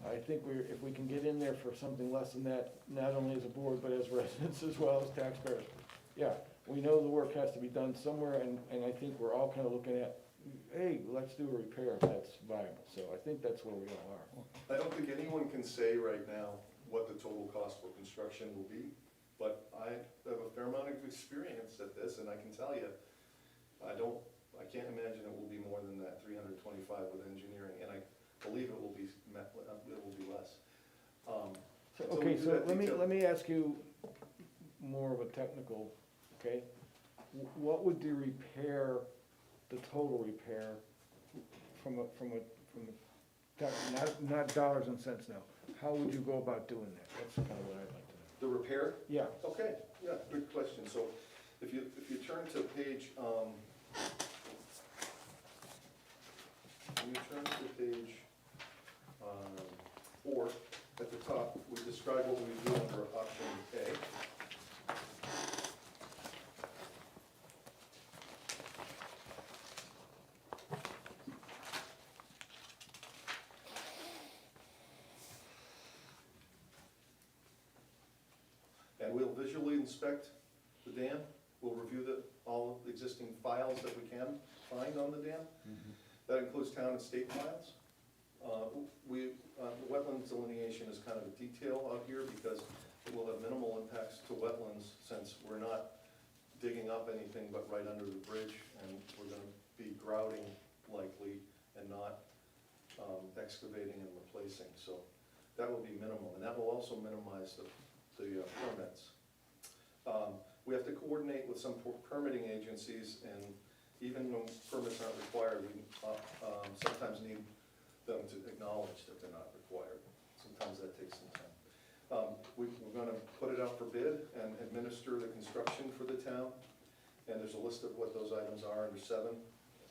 I think if we can get in there for something less than that, not only as a board, but as residents as well as taxpayers. Yeah, we know the work has to be done somewhere, and I think we're all kind of looking at, hey, let's do a repair if that's viable. So I think that's where we all are. I don't think anyone can say right now what the total cost for construction will be, but I have a fair amount of experience at this, and I can tell you, I can't imagine it will be more than that 325 with engineering, and I believe it will be less. So, So okay, we do so that let detail. me ask you more of a technical, okay? What would the repair, the total repair, not dollars and cents now, how would you go about doing that? That's kind of what I'd like to know. The repair? Yeah, Okay, yeah, good question. So if you turn to page, when you turn to page 4, at the top, we describe what we do under option A. And we'll visually inspect the dam. We'll review all of the existing files that we can find on the dam. That includes town and state files. The wetlands delineation is kind of a detail out here because it will have minimal impacts to wetlands since we're not digging up anything but right under the bridge, and we're gonna be grouting likely and not excavating and replacing. So that will be minimal, and that will also minimize the permits. We have to coordinate with some permitting agencies, and even though permits aren't required, we sometimes need them to acknowledge that they're not required. Sometimes that takes some time. We're gonna put it out for bid and administer the construction for the town, and there's a list of what those items are under 7,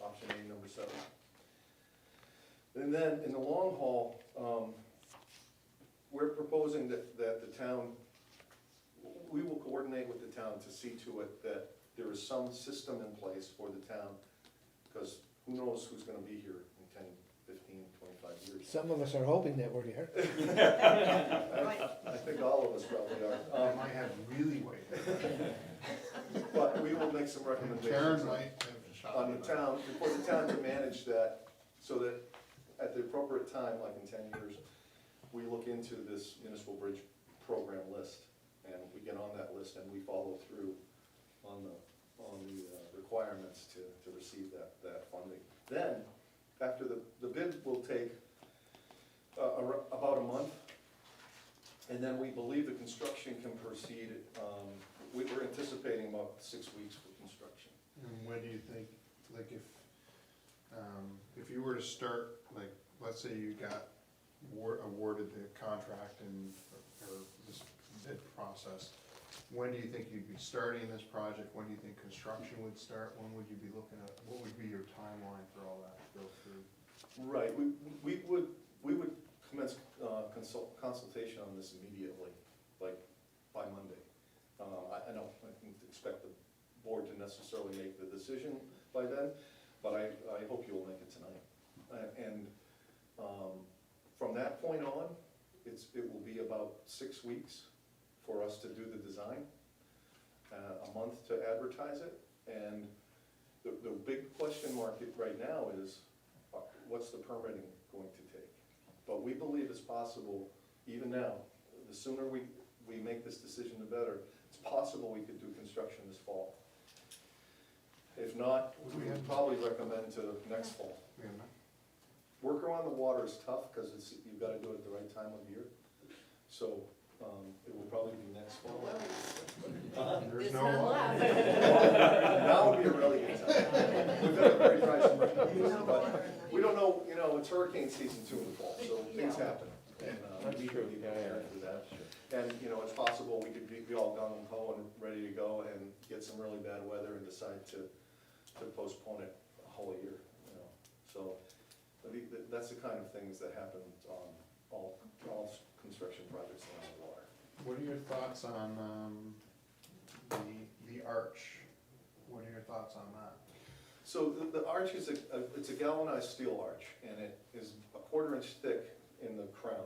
option A, number 7. And then in the long haul, we're proposing that the town, we will coordinate with the town to see to it that there is some system in place for the town, because who knows who's gonna be here in 10, 15, 25 years. Some of us are hoping that we're here. I think all of us probably are. I might have really waited. But we will make some Karen recommendations might have shot on me. the town, for the town to manage that, so that at the appropriate time, like in 10 years, we look into this municipal bridge program list, and we get on that list and we follow through on the requirements to receive that funding. Then, after the bid will take about a month, and then we believe the construction can proceed, we're anticipating about 6 weeks for construction. And when do you think, like if you were to start, like, let's say you got awarded the contract or this bid process, when do you think you'd be starting this project? When do you think construction would start? When would you be looking at, what would be your timeline for all that to go through? Right, we would commence consultation on this immediately, like by Monday. I don't expect the board to necessarily make the decision by then, but I hope you'll make it tonight. And from that point on, it will be about 6 weeks for us to do the design, a month to advertise it, and the big question mark right now is, what's the permitting going to take? But we believe it's possible, even now, the sooner we make this decision, the better. It's possible we could do construction this fall. If not, we would probably recommend to next fall. Work around the water is tough, because you've got to do it at the right time of year. So it will probably be next fall. There's It's no not water. allowed. Now would be a really good time. We've got a very dry summer, but we don't know, it's hurricane season too in the fall, so things happen. And That's we need true. to be Yeah, prepared for that. And, you know, it's possible we could be all gung ho and ready to go and get some really bad weather and decide to postpone it a whole year, you know. So, that's the kind of things that happen on all construction projects along the water. What are your thoughts on, the arch? What are your thoughts on that? So the arch is it's a galvanized steel arch, and it is a 1/4 inch thick in the crown.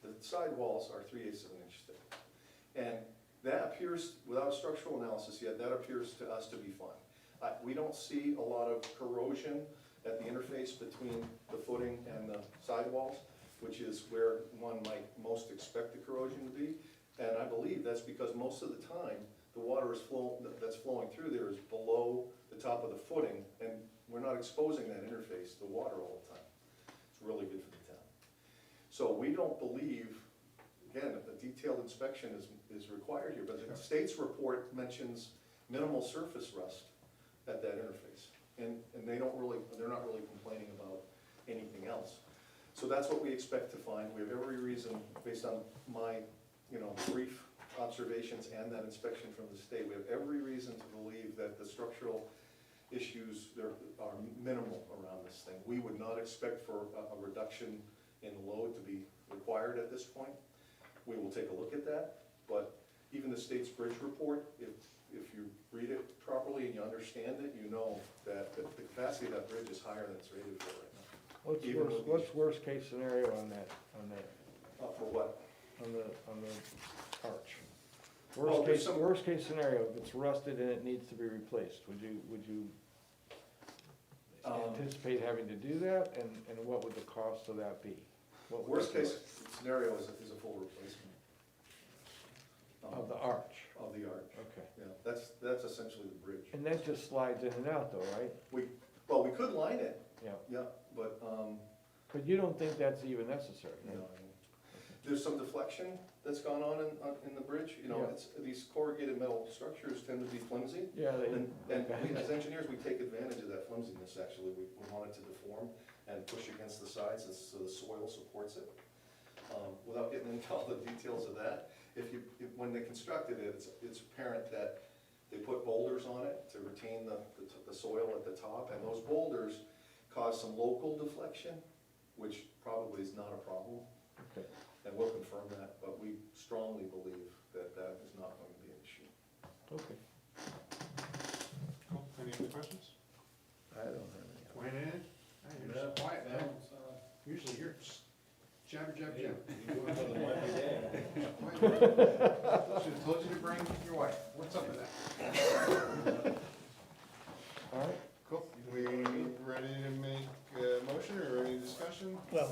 The side walls are 3/8 of an inch thick. And that appears, without structural analysis yet, that appears to us to be fine. We don't see a lot of corrosion at the interface between the footing and the sidewalls, which is where one might most expect the corrosion to be. And I believe that's because most of the time, the water that's flowing through there is below the top of the footing, and we're not exposing that interface to water all the time. It's really good for the town. So we don't believe, again, a detailed inspection is required here, but the state's report mentions minimal surface rust at that interface. And they're not really complaining about anything else. So that's what we expect to find. We have every reason, based on my, brief observations and that inspection from the state, we have every reason to believe that the structural issues there are minimal around this thing. We would not expect for a reduction in load to be required at this point. We will take a look at that, but even the state's bridge report, if you read it properly and you understand it, you know that the capacity of that bridge is higher than it's rated for right now. What's worst case scenario on that, For what? on the arch? Well, there's some- Worst case scenario, if it's rusted and it needs to be replaced, would you anticipate having to do that, and what would the cost of that be? What would Worst that be case scenario is a full replacement. Of the arch, Of the arch, okay. yeah, that's essentially the bridge. And that just slides in and out though, right? Well, we could line it, Yeah, yeah, but, but you don't think that's even necessary? you know, there's some deflection that's gone on in the bridge, Yeah. these corrugated metal structures tend to be flimsy. Yeah, And we, as engineers, we take advantage of that flimsiness, actually. We want it to deform and push against the sides so the soil supports it. Without getting into all the details of that, when they constructed it, it's apparent that they put boulders on it to retain the soil at the top, and those boulders cause some local deflection, which probably is not a problem. Okay. And we'll confirm that, but we strongly believe that that is not going to be an issue. Okay. Cool, any other questions? I don't have any. Wayne, anything? Hey, you're just quiet now. Usually you're just jabber, jabber, jabber. Should've told you to bring your wife. What's up with that? All right, Cool. We ready to make a motion or any discussion? Well,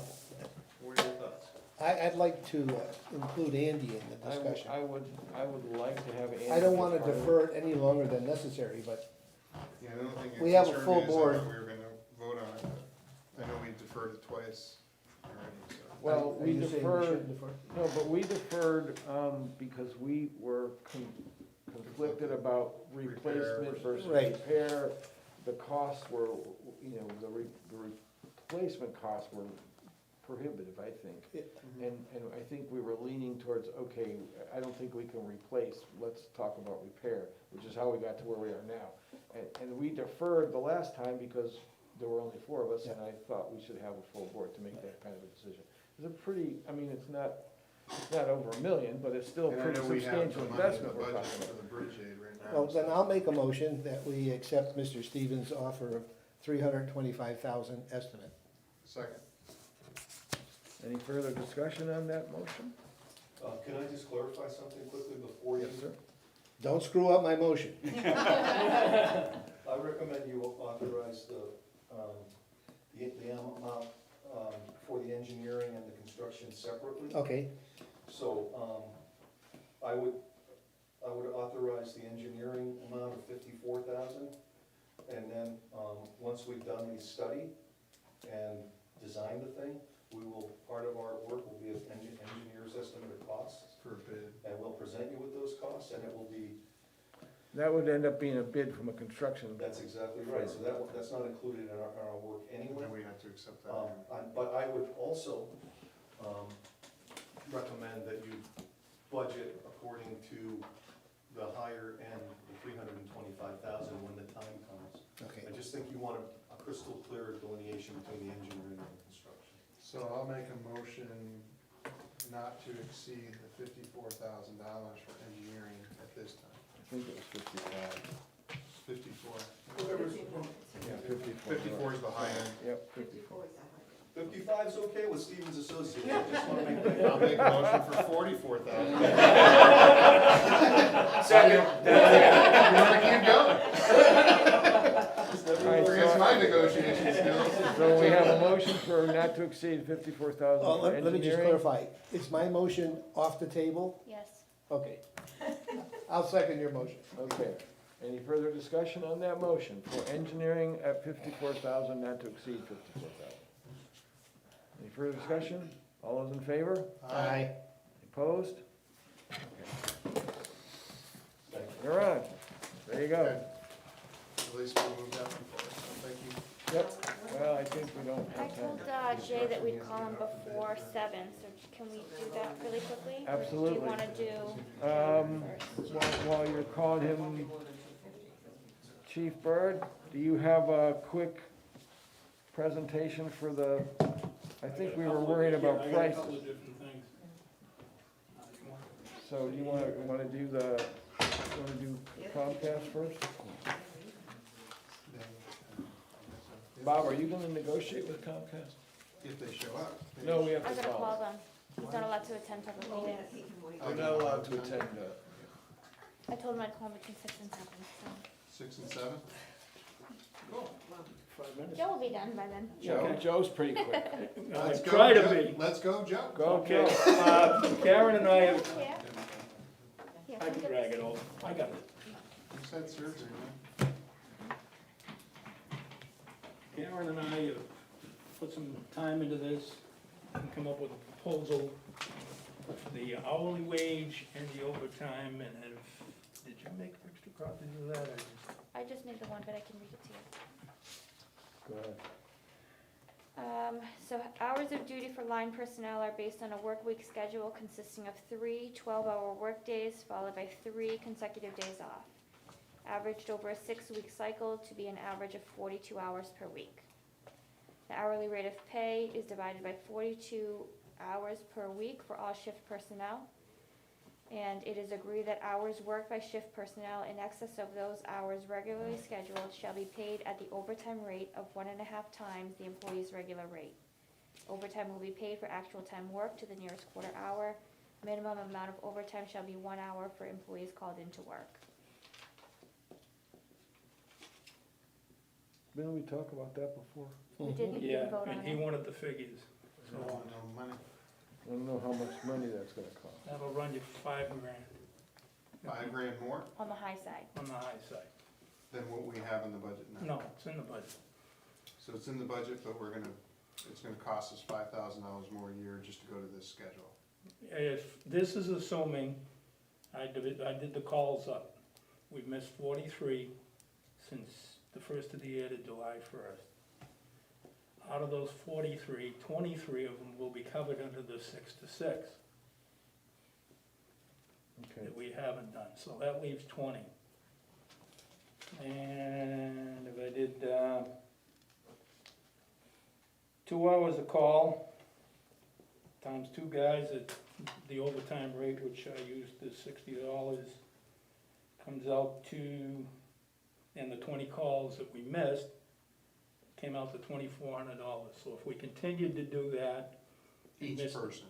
What are your thoughts? I'd like to include Andy in the discussion. I would like to have Andy. I don't wanna be part of it. defer it any longer than necessary, but Yeah, the only thing. that We have a concerned full me is I board. thought we were gonna vote on it, but I know we deferred it twice already, so. Well, are we you saying deferred, shouldn't defer? no, but we deferred, because we were conflicted about replacement versus Right. repair. The costs were, the replacement costs were prohibitive, I think. And I think we were leaning towards, okay, I don't think we can replace, let's talk about repair, which is how we got to where we are now. And we deferred the last time because there were only 4 of us, and I thought we should have a full board to make that kind of a decision. It's a pretty, it's not over $1 million, but it's still a And I pretty know we have substantial the money in the investment we're budget talking for about. the bridge aid right now. Well, then so- I'll make a motion that we accept Mr. Stevens' offer of $325,000 estimate. Second. Any further discussion on that motion? Can I just clarify something quickly before you? Yes, sir. Don't screw up my motion. I recommend you authorize the amount for the engineering and the construction separately. Okay, So, I would authorize the engineering amount of $54,000. And then, once we've done the study and designed the thing, part of our work will be an engineer's estimate of costs. For a bid. And we'll present you with those costs, and it will be, That would end up being a bid from a construction. that's exactly right. So that's not included in our work anyway. And we have to accept that. But I would also recommend that you budget according to the higher end, the 325,000 when the time comes. Okay. I just think you want a crystal clear delineation between the engineering and the construction. So I'll make a motion not to exceed the $54,000 for engineering at this time. I think it was 55. 54. Yeah, 54. 54 is the high end. Yep, 54. 55 is okay with Stevens Associates, I just want to make that. I'll make a motion for 44,000. Second. You wanna keep going? All right, Forgets so- my negotiation skills. So we have a motion for not to exceed 54,000 Oh, for let me just engineering. clarify, is my motion off the table? Yes. Okay. I'll second your motion. Okay, any further discussion on that motion for engineering at 54,000, not to exceed 54,000? Any further discussion? All those in favor? Aye. Opposed? Okay. You're on. There you go. Okay. At least we moved that one forward, so thank you. Yep, well, I think we don't I have told time. Jay that we'd call him before 7, so can we do that really quickly? Or Absolutely. do you wanna do first? While you're calling him Chief Bird, do you have a quick presentation for the, I think we were worried about prices. So do you wanna do Comcast first? Bob, are you gonna negotiate with Comcast? If they show up. No, we have I'm to gonna call call. them. He's not allowed to attend public meetings. We're not allowed to attend, I told him I'd call him between 6 and 7, so. 6 and 7? 5 minutes. Joe will be done by then. Joe's pretty quick. Let's go, Try to Joe. be. Let's go, Joe. Go, Okay, Joe. Karen and I have, Yeah. Yeah, I can drag it over, I got it. You said surgery, man. Karen and I have put some time into this and come up with a proposal for the hourly wage and the overtime and have, did you make extra copies of that? Or just- I just need the one, but I can read it to you. Go ahead. So hours of duty for line personnel are based on a work week schedule consisting of 3 12-hour workdays followed by 3 consecutive days off, averaged over a 6-week cycle to be an average of 42 hours per week. The hourly rate of pay is divided by 42 hours per week for all shift personnel, and it is agreed that hours worked by shift personnel in excess of those hours regularly scheduled shall be paid at the overtime rate of 1.5 times the employee's regular rate. Overtime will be paid for actual time worked to the nearest quarter hour. Minimum amount of overtime shall be 1 hour for employees called into work. Didn't we talk about that before? We didn't Yeah, vote on and he it. wanted the figures, No, so no money. I don't know how much money that's gonna cost. that'll run you $5 grand. $5,000 more On the high side. On the high side. than what we have in the budget now. No, it's in the budget. So it's in the budget, but it's gonna cost us $5,000 more a year just to go to this schedule. If, this is assuming, I did the calls up. We've missed 43 since the first of the year to July 1st. Out of those 43, 23 of them will be covered under the 6 to 6 Okay. that we haven't done, so that leaves 20. And if I did 2 hours a call, times 2 guys at the overtime rate, which I used is $60, comes out to, and the 20 calls that we missed, came out to $2,400. So if we continued to do that, Each Missed- person.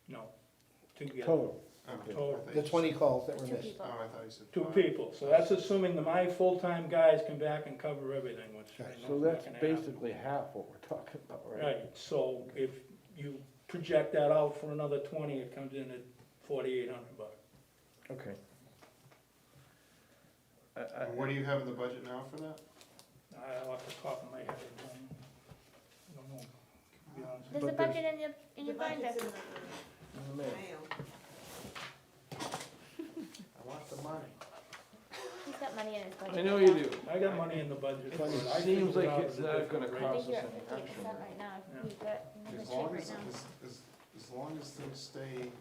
no, together, Total. Oh, Total. I thought The you 20 said- calls that were Two missed. people. Oh, I thought you said 2 5. people. So that's assuming that my full-time guys come back and cover everything, which I know So is that's not gonna happen. basically half what we're talking about, right? Right, so if you project that out for another 20, it comes in at $4,800. Okay. And what do you have in the budget now for that? Off the top of my head, I don't know, to be honest. There's a But budget in your binder. In the mail. I want the money. He's got money in his budget. I know you do. I got money in the budget. for it. I It seems figured like out it's the not different gonna rates. I cost think you're us at any 58% extra money. right now. Yeah. You're good. You're in As good long shape as, right now. as long as things stay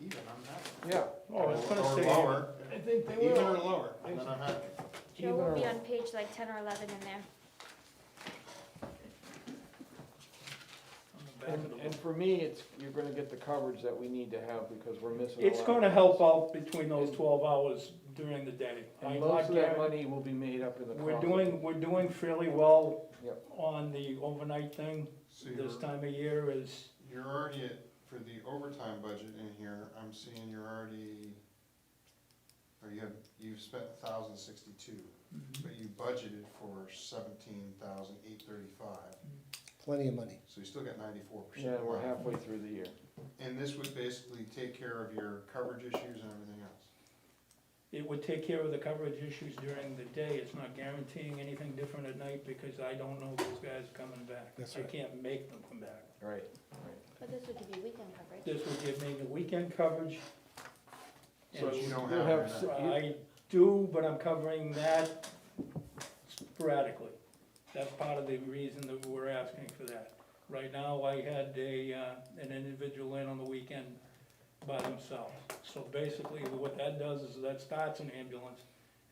even, I'm happy. Yeah, Oh, it's gonna Or stay. lower, I think they even or will. lower, and then I'm happy. Joe will be on page like 10 or 11 in there. On the back of the And book. for me, it's, you're gonna get the coverage that we need to have because we're missing a lot. It's gonna help out between those 12 hours during the day. And I'm most not of that guaran- money will be made up in the We're cost. doing fairly well Yep. on the overnight thing. So This time of year is, you're already at, for the overtime budget in here, I'm seeing you're already, or you've spent 1,062, but you budgeted for 17,835, Plenty of money. so you still got 94%. Yeah, we're left. halfway through the year. And this would basically take care of your coverage issues and everything else. it would take care of the coverage issues during the day. It's not guaranteeing anything different at night because I don't know those guys coming back. That's I right. can't make them come back. Right, But this would give you weekend coverage. This would give me the weekend coverage. So And you don't you'll have have, that. I do, but I'm covering that sporadically. That's part of the reason that we're asking for that. Right now, I had an individual in on the weekend by themselves. So basically, what that does is that starts an ambulance,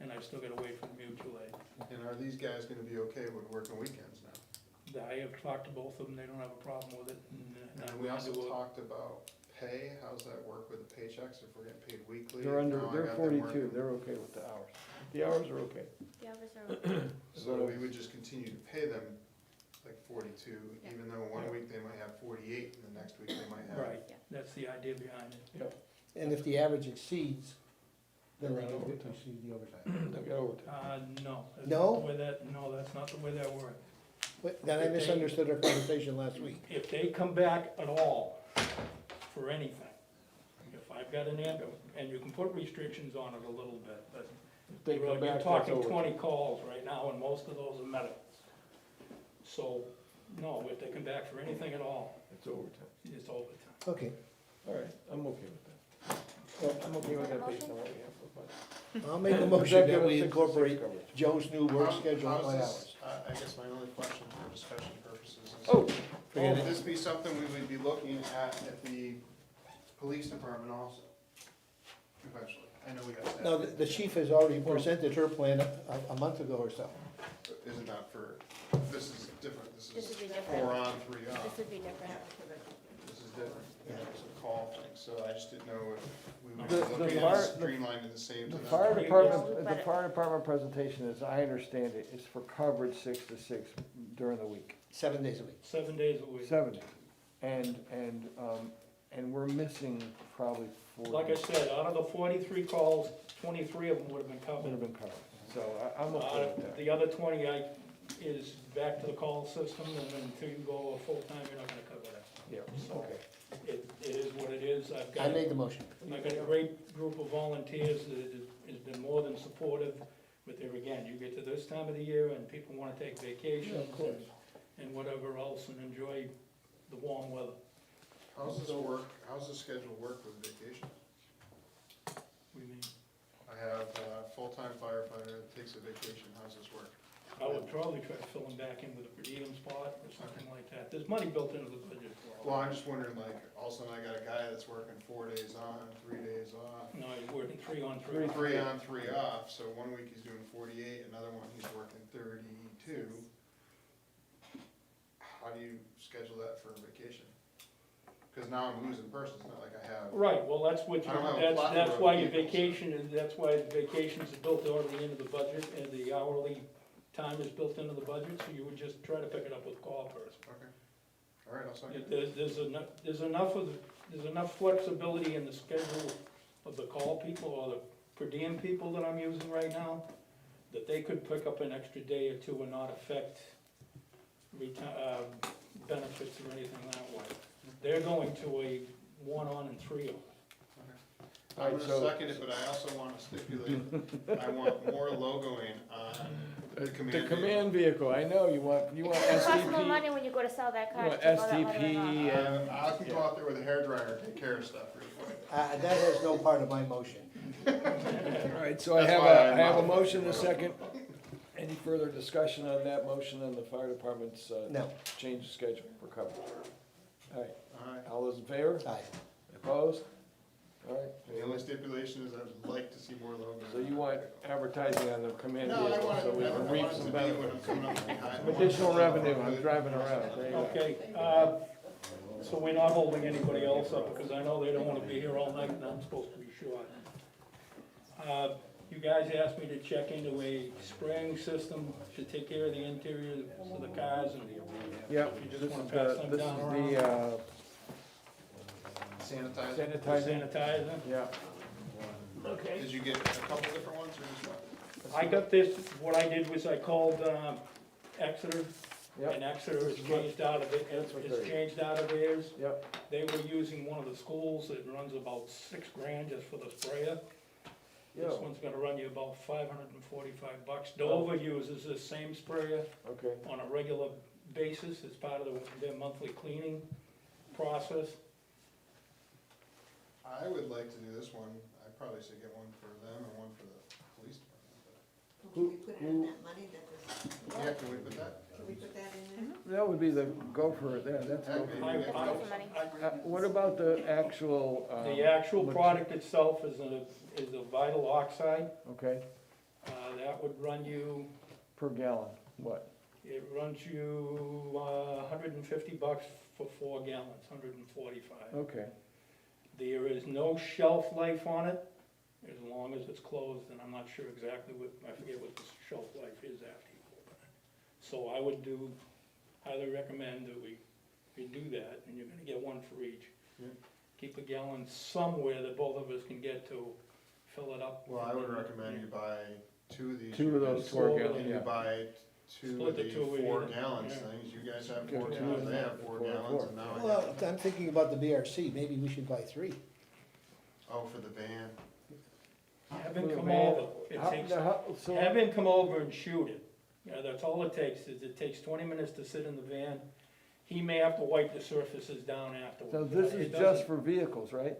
and I still gotta wait for mutual aid. And are these guys gonna be okay with working weekends now? I have talked to both of them, they don't have a problem with it. And I'm we going also to, talked about pay, how's that work with the paychecks, if we're getting paid weekly? they're under, Now I they're got them 42, working. they're okay with the hours. The hours are okay. The hours are okay. So we would just continue to pay them like 42, Yeah. even though one week they might have 48, and the next week they might have. right, that's the idea behind it. And if the average exceeds, then they They're on get overtime. receive the overtime. They've got overtime. No. that's No? not the way that, no, that's not the way that works. But then I misunderstood our conversation last week. If they come back at all for anything, if I've got an ambulance, and you can put restrictions on it a little bit, but If they come you're back, that's talking overtime. 20 calls right now, and most of those are medicals. So, no, if they come back for anything at all, It's overtime. it's overtime. Okay, All right, I'm okay with that. I'm okay with that based on what we have for budget. I'll make a Does motion that that give us we 6 to 6 incorporate coverage? Joe's new work How- schedule how's by this- hours. I guess my only question for discussion purposes is. Oh, Forget Would it. this be something we would be looking at the police department also? Eventually, I know we got that. No, the chief has already presented her plan a month ago or so. Isn't that for, this is different, this This is would be different. 4 on, 3 off. This would be different. This is different, it's a call thing, so I just didn't know if we would The- be the looking fire- at streamlining the same to the them. fire Yeah. department, Yeah. the fire department presentation, as I understand it, is for coverage 6 to 6 during the week. 7 days a week. 7 days a week. 7 days. And we're missing probably 40. Like I said, out of the 43 calls, 23 of them would have been Would covered. have been covered, so I'm okay with that. The other 20 is back to the call system, and then until you go full-time, you're not gonna cover that. Yeah, So, okay. it is what it is. I've I got, made the motion. I've got a great group of volunteers that has been more than supportive, but there again, you get to this time of the year and people wanna take vacations and whatever else and enjoy the warm weather. How's this work, how's the schedule work with vacation? We mean, I have a full-time firefighter that takes a vacation, how's this work? I would probably try to fill them back in with a per diem spot or something like that. There's money built into the budget for all. Well, I'm just wondering, like, all of a sudden I got a guy that's working 4 days on, 3 days off. No, he's working 3 on 3 off. 3 on, 3 off, so one week he's doing 48, another one he's working 32. How do you schedule that for vacation? Cause now I'm losing person, it's not like I have. Right, well, that's what you, I don't have a that's, plot that's for why your people, so- vacation is, that's why the vacations are built already into the budget, and the hourly time is built into the budget, so you would just try to pick it up with call person. Okay, all right, I'll second. There's enough flexibility in the schedule of the call people, or the per diem people that I'm using right now, that they could pick up an extra day or two and not affect benefits or anything that way. They're going to a 1 on and 3 off. I'm Alright, gonna so- second it, but I also wanna stipulate, I want more logoing on the command. The command vehicle, I know, you want It costs more SDP, money when you go to sell that you car to want keep all that lettering SDP, on. and, I can go out there with a hairdryer and take care of stuff really quick. That has no part of my motion. all right, so I That's have why I I have a modified motion, it. a second. Any further discussion on that motion on the fire department's, No. change of schedule for coverage? All right, Alright, all those in favor? Aye. Opposed? All right, And the only stipulation is I'd like to see more logos. so you want advertising on the command No, I vehicle, want so we it, can I reap want it some to be when I'm benefits. coming up behind. Some additional revenue, I'm driving around, there you go. Okay, so we're not holding anybody else up, because I know they don't wanna be here all night, and I'm supposed to be short. You guys asked me to check into a spraying system to take care of the interior of the cars, and Yep, You just this wanna is pass the, them this down is the, Sanitizer. sanitizing, sanitizer. yeah. Okay. Did you get a couple different ones or just one? I got this, what I did was I called Exeter, Yep, and Exeter is changed out of it, That's what it's they're- changed out of theirs. yep, They were using one of the schools that runs about $6,000 just for the sprayer. This yeah, one's gonna run you about $545. Dover uses this same sprayer okay. on a regular basis, it's part of their monthly cleaning process. I would like to do this one, I'd probably say get one for them and one for the police department. Can we put in that money that was, But- Yeah, can we put that? can we put that in there? That would be the, go for it, yeah, that's go for I- it. I- Go for money. What about the actual, The actual product itself is a vinyl oxide, okay, that would run you, per gallon, what? it runs you $150 for 4 gallons, 145. Okay, There is no shelf life on it, as long as it's closed, and I'm not sure exactly what, I forget what the shelf life is after you open it. So I would highly recommend that we do that, and you're gonna get one for each. Yeah. Keep a gallon somewhere that both of us can get to, fill it up. Well, I would recommend you buy two of these. two of those 4 Split gallon, And you yeah. buy two Split of the the two with 4 you, gallons yeah. things, you guys have Okay, 4 two gallons, and they a have half, 4 4 and gallons, 4. and now I Well, have, I'm thinking about the BRC, maybe we should buy 3. oh, for the van. Have him For the come van. over, it How- takes, so- have him come over and shoot it. Yeah, that's all it takes, is it takes 20 minutes to sit in the van. He may have to wipe the surfaces down afterwards. So this It is doesn't- just for vehicles, right?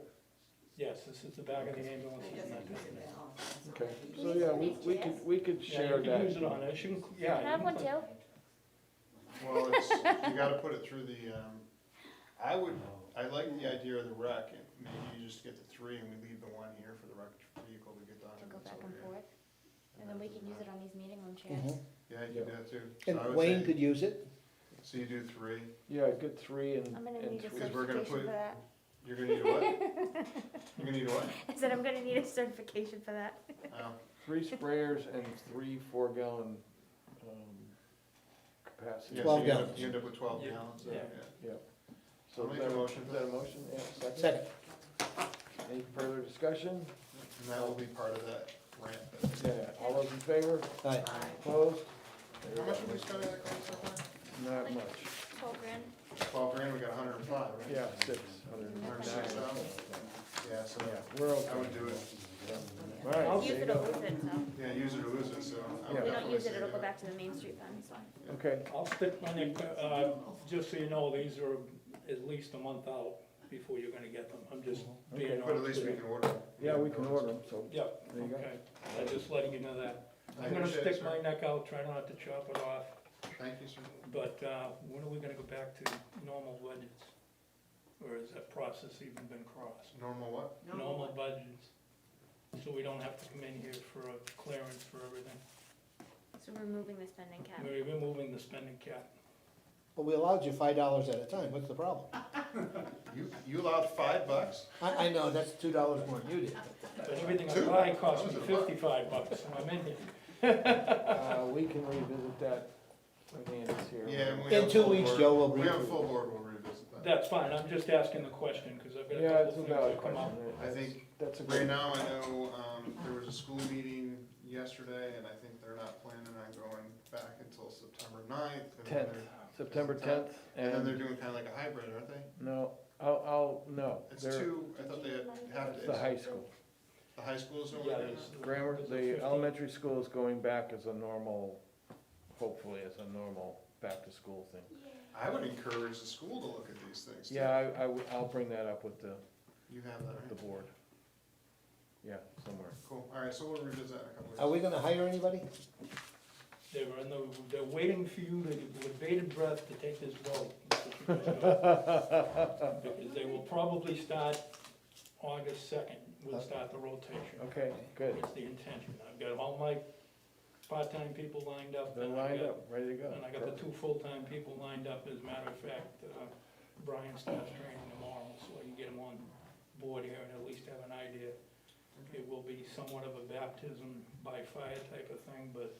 Yes, this is the back of the ambulance. He doesn't use it at all. It's not Okay, like he so uses yeah, it. we could Yeah, share you that. can use it on this, you can, yeah. Can I have you one can too? Well, it's, you gotta put it through the, I like the idea of the wreck, and maybe you just get the 3 and we leave the one here for the wrecked vehicle to get done. To and go it's back over and here. forth, and then we can use it on these meeting room chairs. Mhm. Yeah, you can do that too. So I And would Wayne say- could use it. So you do 3, Yeah, get 3 and, I'm gonna and need a 3. Because we're gonna certification put- for that. you're gonna need a what? You're gonna need a what? I said I'm gonna need a certification for that. Oh, 3 sprayers and 3 4-gallon capacity. yeah, so 12 you end gallons. up, you end up with 12 Yeah. gallons, so, Yeah. yeah. So I'll is make that a motion Is for that a that. motion? Yeah, second? Second. Any further discussion? And that will be part of that grant. Yeah, all those in favor? Aye. Opposed? How much did we spend on that grant so far? Not much. 12 grand. 12 grand, we got 105, right? Yeah, 6. 106,000? Yeah, so Yeah, we're I okay. would do it. All right, Use there you it or go. lose it, so. Yeah, use it or lose it, so. I would Yeah. If we don't definitely use it, say it'll do go back to the Main Street fund, so. Okay, I'll stick my neck, just so you know, these are at least a month out before you're gonna get them, I'm just being Okay. But at honest least with we you. can order them. yeah, we can order them, so Yeah, there you go. okay, I'm just letting you know that. I I'm gonna appreciate it, stick sir. my neck out, try not to chop it off, Thank you, sir. but, when are we gonna go back to normal budgets? Or has that process even been crossed? Normal what? Normal budgets, so we don't have to come in here for a clearance for everything. So we're moving the spending cap. We're removing the spending cap. But we allowed you $5 at a time, what's the problem? You allowed $5? I know, that's $2 more than you did. But everything I Two? buy costs That me was a buck. $55, so I'm in here. We can revisit that when Andy's here. Yeah. and we In have 2 full weeks, board. Joe will We brief have a you. full board, we'll revisit that. That's fine, I'm just asking the question, because I've got a Yeah, couple it's a things valid that come up. question. I think That's a right good, now, I know, there was a school meeting yesterday, and I think they're not planning on going back until September 9th. and then 10th, they're- September 10th, And then they're and, doing kinda like a hybrid, aren't they? no, no, It's they're, 2, I thought they had half it's days. the high school. The high school is doing Yeah, it? there's- Grammar, there's a the 15. elementary school is going back as a normal, hopefully as a normal back-to-school thing. I would encourage the school to look at these things. too. Yeah, I'll bring that up with the You have that, right? board. Yeah, somewhere. Cool, alright, so we'll revisit that in a couple weeks. Are we gonna hire anybody? They're waiting for you to, with bated breath, to take this vote. Because they will probably start August 2nd, we'll start the rotation. Okay, good. It's the intention. I've got all my part-time people lined up. They're and I've lined got- up, ready to go. And I got the 2 full-time people lined up. As a matter of fact, Brian starts training tomorrow, so I can get him on board here and at least have an idea. It will be somewhat of a baptism by fire type of thing, but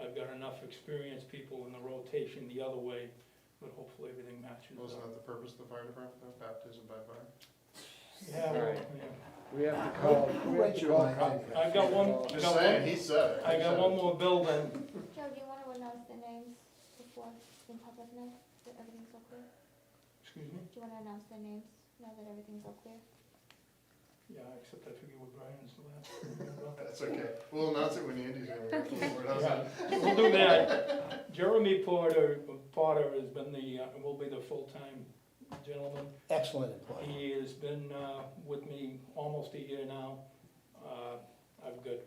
I've got enough experienced people in the rotation the other way, but hopefully everything matches Wasn't up. that the purpose of the fire department, though? Baptism by fire? Yeah, well, Alright. yeah. We have to call. Who we have writes to your call lines Con- anyway? I've got one, Just saying, he said it. I He got said one it. more building. Joe, do you want to announce the names before the public knows that everything's all clear? Excuse me? Do you want to announce their names now that everything's all clear? Yeah, except I forget what Brian's the last. That's okay. We'll announce it when Andy's gonna work for it. How's that? Yeah, we'll do that. Jeremy Potter has been will be the full-time gentleman. Excellent employee. He has been with me almost a year now. I've got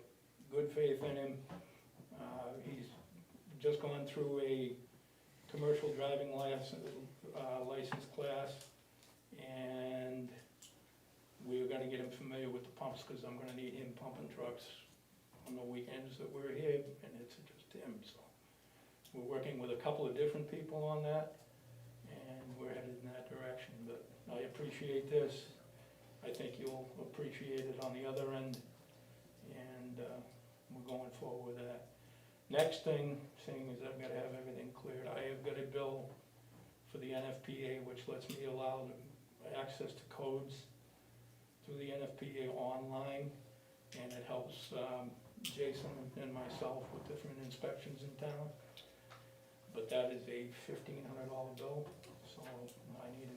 good faith in him. He's just gone through a commercial driving license class, and we're gonna get him familiar with the pumps, because I'm gonna need him pumping trucks on the weekends that we're here, and it's just him, so. We're working with a couple of different people on that, and we're headed in that direction, but I appreciate this. I think you'll appreciate it on the other end, and we're going forward with that. Next thing, seeing as I've gotta have everything cleared, I have got a bill for the NFPA, which lets me allow access to codes through the NFPA online, and it helps Jason and myself with different inspections in town. But that is a $1,500 bill, so I need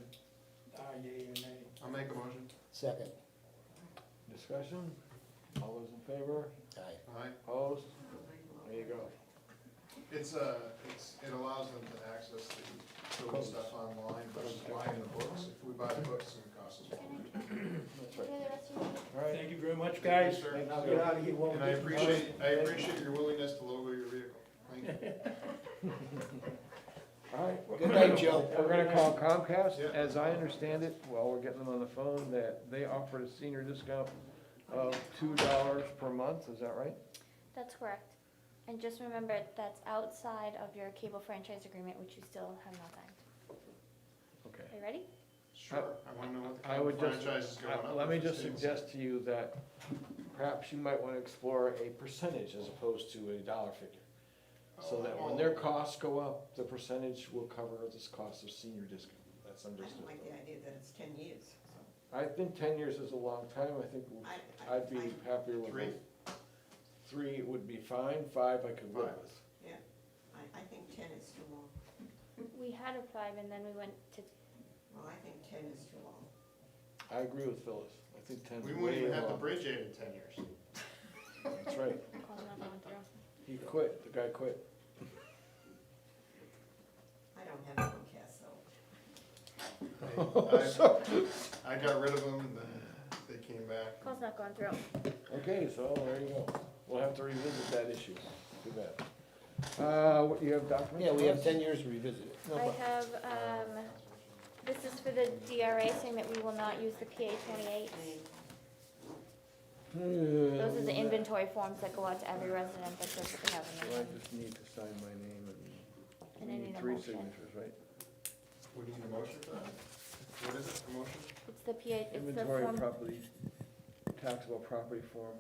a yea or nay. I'll make a motion. Second. Discussion? All those in favor? Aye. Aye. Opposed? There you go. It allows them to access the code stuff online versus buying the books. If we buy the books, it's gonna cost us more. That's right. Enjoy the rest of your week. All right. Thank you very much, Thank you, guys. sir. Thank Now you. get out of here. while we And I get- appreciate your willingness to logo your vehicle. Thank you. All right. Good night, Joe. We're gonna call Comcast. Yeah. As I understand it, while we're getting them on the phone, that they offered a senior discount of $2 per month, is that right? That's correct. And just remember, that's outside of your cable franchise agreement, which you still have not signed. Okay. Are you ready? Sure, I wanna know what the I would just, franchise is going up. let me if it just stays. suggest to you that perhaps you might wanna explore a percentage as opposed to a dollar figure. So that when their costs go up, the percentage will cover this cost of senior discount. That's I understood. don't like the idea that it's 10 years, so. I think 10 years is a long time. I think I'd be happier with 3? 3 would be fine, 5 I could live 5. with. I think 10 is too long. We had a 5 and then we went to, Well, I think 10 is too long. I agree with Phyllis. I think 10 is We way wouldn't even have the long. bridge aid in 10 years. That's right. calls not going through. He quit, the guy quit. I don't have a Comcast, so. I got rid of them and then they came back. Call's not going through. Okay, so there you go. We'll have to revisit that issue. Too bad. What, you have documents? Yeah, we for have us? 10 years to revisit it. No I problem. have, this is for the DRA saying that we will not use the PA 28. Those are the inventory forms that go out to every resident that says that they have So them. I just need to sign my name And I and need need a 3 motion. signatures, right? We need a motion for that? What is it, a motion? It's the PA, it's the Inventory form, property, taxable property form.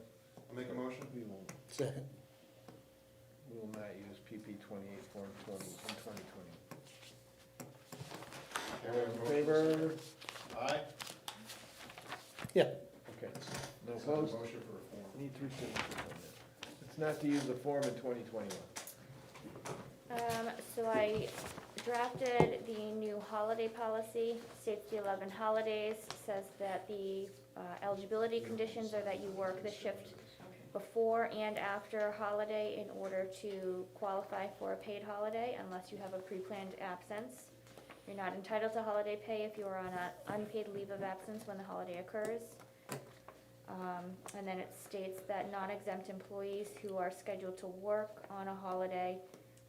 I'll make a motion. We will Second. not use PP 28 form 20 in 2020. Okay, we have a In motion. favor? Aye. Okay. No It's not a opposed? motion for a form. Need 3 signatures on this. It's not to use the form in 2021. so I drafted the new holiday policy, states the 11 holidays, says that the eligibility conditions are that you work the shift before and after holiday in order to qualify for a paid holiday unless you have a pre-planned absence. You're not entitled to holiday pay if you are on an unpaid leave of absence when the holiday occurs. And then it states that non-exempt employees who are scheduled to work on a holiday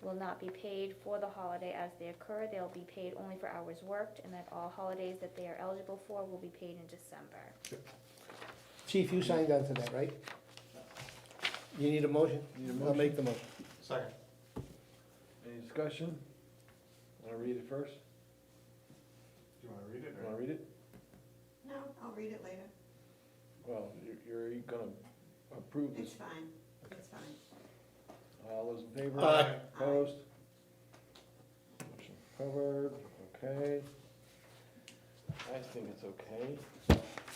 will not be paid for the holiday as they occur. They'll be paid only for hours worked, and that all holidays that they are eligible for will be paid in December. Chief, you signed on to that, right? You need a motion? Need a I'll motion? make the motion. Second. Any discussion? Wanna read it first? Do you wanna read it, Wanna read it? No, I'll read it later. Well, you're gonna approve It's this. fine, it's fine. All those in favor? Aye. Opposed? Motion covered, okay. I think it's okay.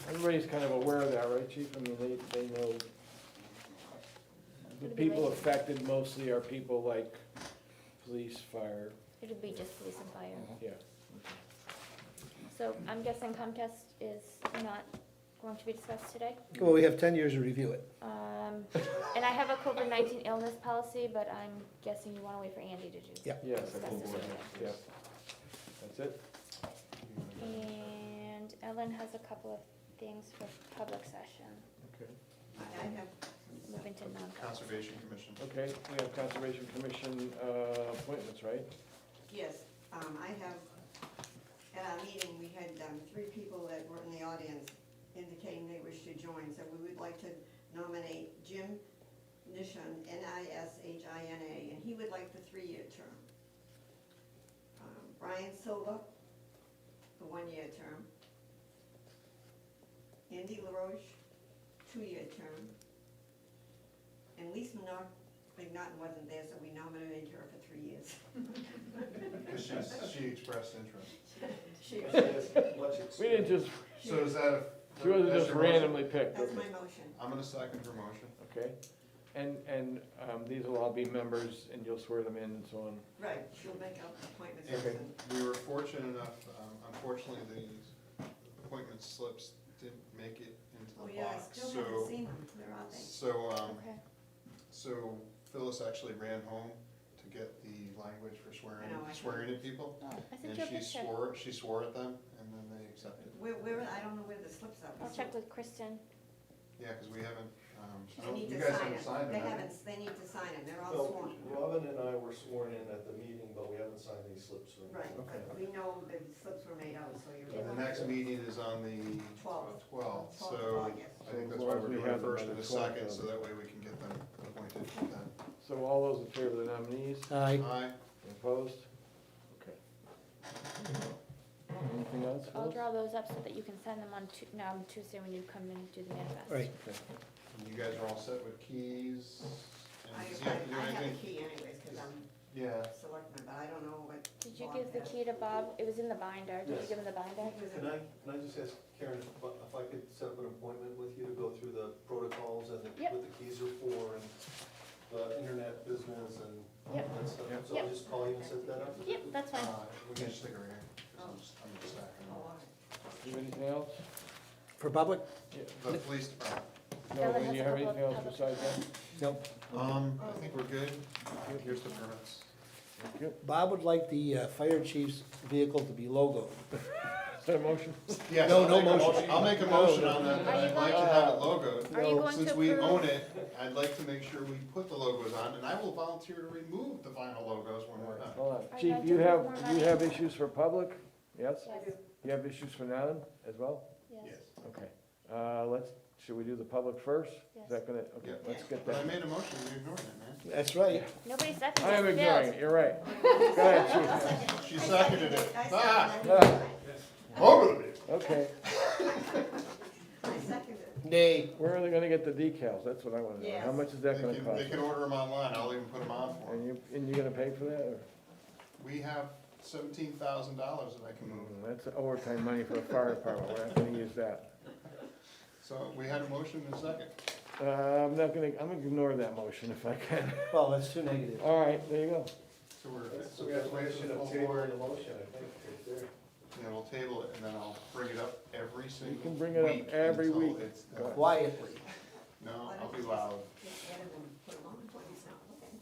Everybody's kind of aware of that, right, chief? I mean, they know. The It'll be people later. affected mostly are people like police, fire, It'll be just police and fire. yeah. So I'm guessing Comtest is not going to be discussed today? Well, we have 10 years to review it. And I have a COVID-19 illness policy, but I'm guessing you wanna wait for Andy to do. Yeah. Yes, I Discuss think, this today. yeah. That's it? And Ellen has a couple of things for public session, Okay. I have, moving to non-public. Conservation Commission. Okay, we have Conservation Commission appointments, right? yes, I have, at our meeting, we had, 3 people that were in the audience indicating they wish to join, so we would like to nominate Jim Nishon, Nishina, and he would like the 3-year term. Brian Silva, the 1-year term. Andy LaRoche, 2-year term. And Lisa McNaughton wasn't there, so we nominated her for 3 years. She expressed interest. She, We didn't just, So is that a? she wasn't that's just your motion? randomly picked, that's okay. my motion. I'm gonna second her motion. Okay, and these will all be members, and you'll swear them in and so on. Right, she'll make up appointments. Okay. and- We were fortunate enough, unfortunately, the appointment slips didn't make it into Oh, the yeah, I box, still haven't seen them, where are they? Okay. So Phyllis actually ran home to get the language for I know, I swearing at people. Oh, I And sent you a picture. she swore at them, and then they accepted. Where, I don't know where the slips are. I'll check with Kristen. Yeah, because we haven't, They need you to guys sign haven't it. signed They it, have you? haven't, they need to sign it, they're all No, sworn. Robin and I were sworn in at the meeting, but we haven't signed any slips or Right, anything. but we know the slips were made out, so you're. And the next meeting is on the 12th. 12th, 12th of so August. I think that's As why long as we're we doing have it them first by and the a second, 12th. so that way we can get them appointed then. So all those in favor of the nominees, Aye. Aye. opposed? Okay. Anything else? I'll Phyllis? draw those up so that you can send them on Tuesday when you come in and do the manifest. Right. Okay. And you guys are all set with keys? I, And does he have to do I have a anything? key anyways, cause I'm Yeah. selectman, but I don't know what. Did you Bob give the has. key to Bob? It was in the binder. Did you Yes. give him the binder? Can I just ask Karen if I could set up an appointment with you to go through the protocols and Yep. what the keys are for and the internet business and Yep. that stuff? Yep. So I'll just call you and set that up? Yep, that's fine. We can just stick her here, 'cause I'm just stacking Oh, them. all right. Do you have anything else? For public? The police department, No, Ellen do has you a have couple of anything else public- besides that? No. I think we're good. Here's the permits. Thank you. Bob would like the fire chief's vehicle to be logoed. Is that a motion? Yes, No, I'll no make a motion. I'll make a No, motion no. on that, but Are you I'd like to going- have it logoed. Are you going to Since we approve? own it, I'd like to make sure we put the logos on, and I will volunteer to remove the final logos when we're done. Hold on. Are you Chief, going you to have, approve more you money? have issues for public? Yes? Yes. You have issues for non as well? Yes. Okay. Should we do the public first? Yes. Is that gonna, okay, Yeah. let's get But I that. made a motion, you're ignoring it, man. That's right. Nobody seconded I am it. ignoring it, you're right. Go ahead, Chief. She seconded it. I Ah, seconded it. Okay, I seconded it. Nay. where are they gonna get the decals? That's what I wanna know. How Yes. much is that gonna They cost? can order them online, I'll even put them on for them. And you gonna pay for that, or? We have $17,000 that I can move. That's overtime money for the fire department, we're not gonna use that. So we had a motion and a second. I'm not gonna, I'm gonna ignore that motion if I can. Well, that's too negative. All right, there you go. So we're, So we have to wait for should the have full tabled board. the motion, I think, right there. Yeah, we'll table it, and then I'll bring it up every single week. can bring it up every until week. it's Go done. Quietly. No, Why I'll don't be you loud. Just edit them, put them on, please, now, okay?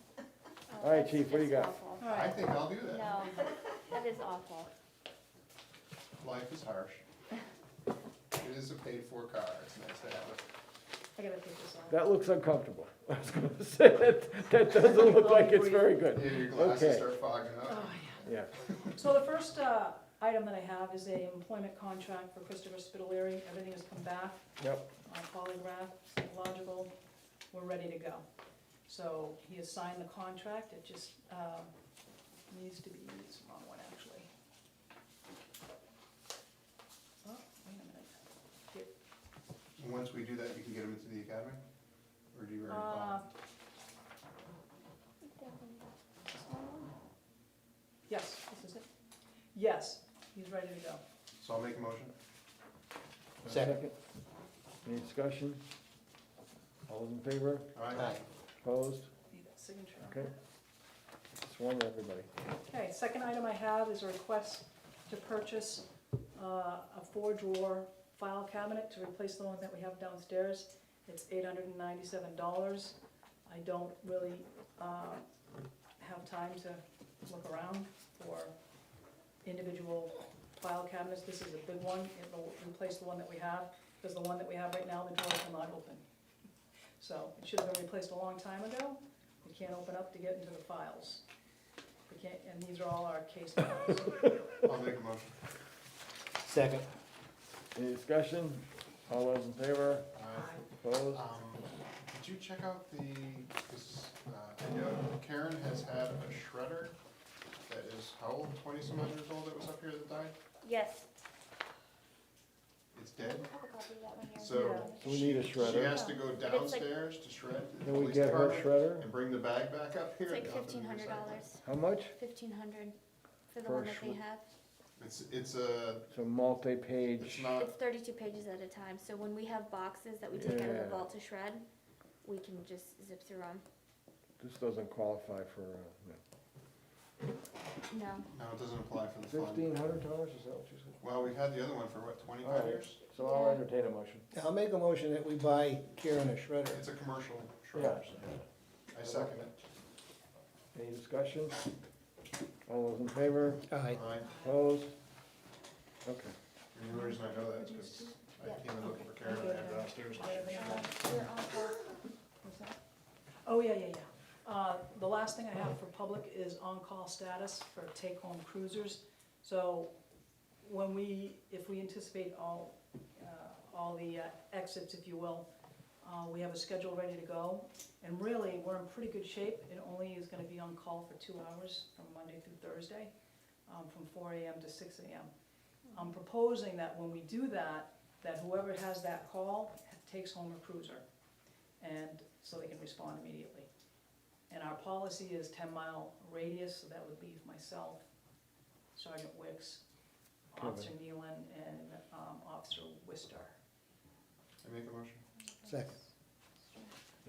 Oh, All right, that's Chief, what do you just got? awful. I think I'll do that. No, that is awful. Life is harsh. It is a paid-for car, it's nice to have it. I gotta take this off. That looks uncomfortable. I was gonna say, that doesn't look like it's very good. Yeah, your glasses Okay. start fogging Oh, up. Yeah, So the first item that I have is a employment contract for Christopher Spitaleri. Everything has come back. yep, polygraph, psychological, we're ready to go. So he has signed the contract, it just needs to be, it's the wrong one actually. Oh, wait a minute. Here. And once we do that, you can get him into the academy? Or do you already call? Yes, this is it. Yes, he's ready to go. So I'll make a motion. Second. Any discussion? All those in favor? Aye. Opposed? Need that signature. Okay. Sworn to everybody. Okay, second item I have is a request to purchase a 4-drawer file cabinet to replace the one that we have downstairs. It's $897. I don't really have time to look around for individual file cabinets. This is a big one. It will replace the one that we have, because the one that we have right now, the drawers will not open. So it should have been replaced a long time ago. We can't open up to get into the files. We can't, and these are all our case files. I'll make a motion. Second. Any discussion? All those in favor? Aye. Opposed? Did you check out this, I know Karen has had a shredder that is, how old, 20-some odd years old, that was up here that died? Yes. It's dead? I have a copy of that one here. So So we need a she shredder. has to go downstairs to shred to the Can we police get her department shredder? and bring the bag back up here. It's like and dump it in the recycling. $1,500. How much? 1,500 for the For a one that they shred- have. It's It's a multi-page. it's not, It's 32 pages at a time, so when we have boxes that we take out of Yeah. the vault to shred, we can just zip through them. This doesn't qualify for, No. no, it doesn't apply for the fund. $1,500, is that what you said? Well, we've had the other one for what, 25 Alright. years? So I'll entertain a motion. I'll make a motion that we buy Karen a shredder. It's a commercial shredder. I second it. Any discussion? All those in favor? Aye. Aye. Opposed? Okay. And the reason I know that is because I came in looking for Karen and I had her downstairs. We're on call. What's that? Oh, yeah. The last thing I have for public is on-call status for take-home cruisers. So when if we anticipate all the exits, if you will, we have a schedule ready to go. And really, we're in pretty good shape. It only is gonna be on call for 2 hours from Monday through Thursday, from 4 AM to 6 AM. I'm proposing that when we do that, that whoever has that call takes home a cruiser, and so they can respond immediately. And our policy is 10-mile radius, so that would leave myself, Sergeant Wicks, Kevin. Officer Nealon, and Officer Wister. I make a motion. Second.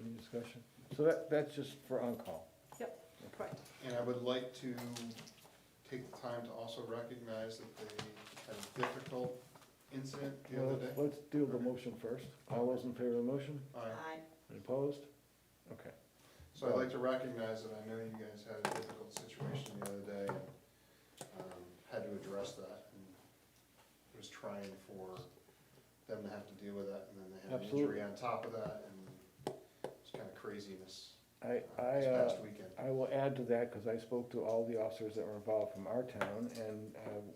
Any discussion? So that's just for on-call. Correct. And I would like to take the time to also recognize that they had a difficult incident the Well, other day. let's do the motion first. All those in favor of the motion? Aye. Any opposed? Okay. So I'd like to recognize that I know you guys had a difficult situation the other day and had to address that. And it was trying for them to have to deal with that, and then they had an injury Absolutely. on top of that, and it's kind of craziness I this past weekend. I will add to that, because I spoke to all the officers that were involved from our town, and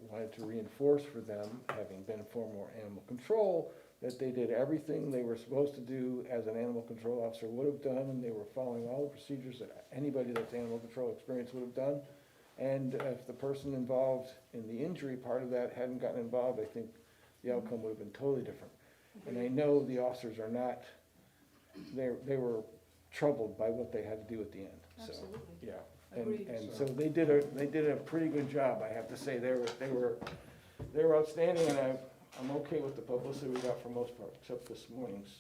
wanted to reinforce for them, having been former animal control, that they did everything they were supposed to do as an animal control officer would have done, and they were following all the procedures that anybody that's animal control experience would have done. And if the person involved in the injury part of that hadn't gotten involved, I think the outcome would have been totally different. And I know the officers are not, they were troubled by what they had to do at the end, so, Absolutely. yeah. Agreed. And so they did a pretty good job, I have to say. They were outstanding, and I'm okay with the publicity we got for most part, except this morning's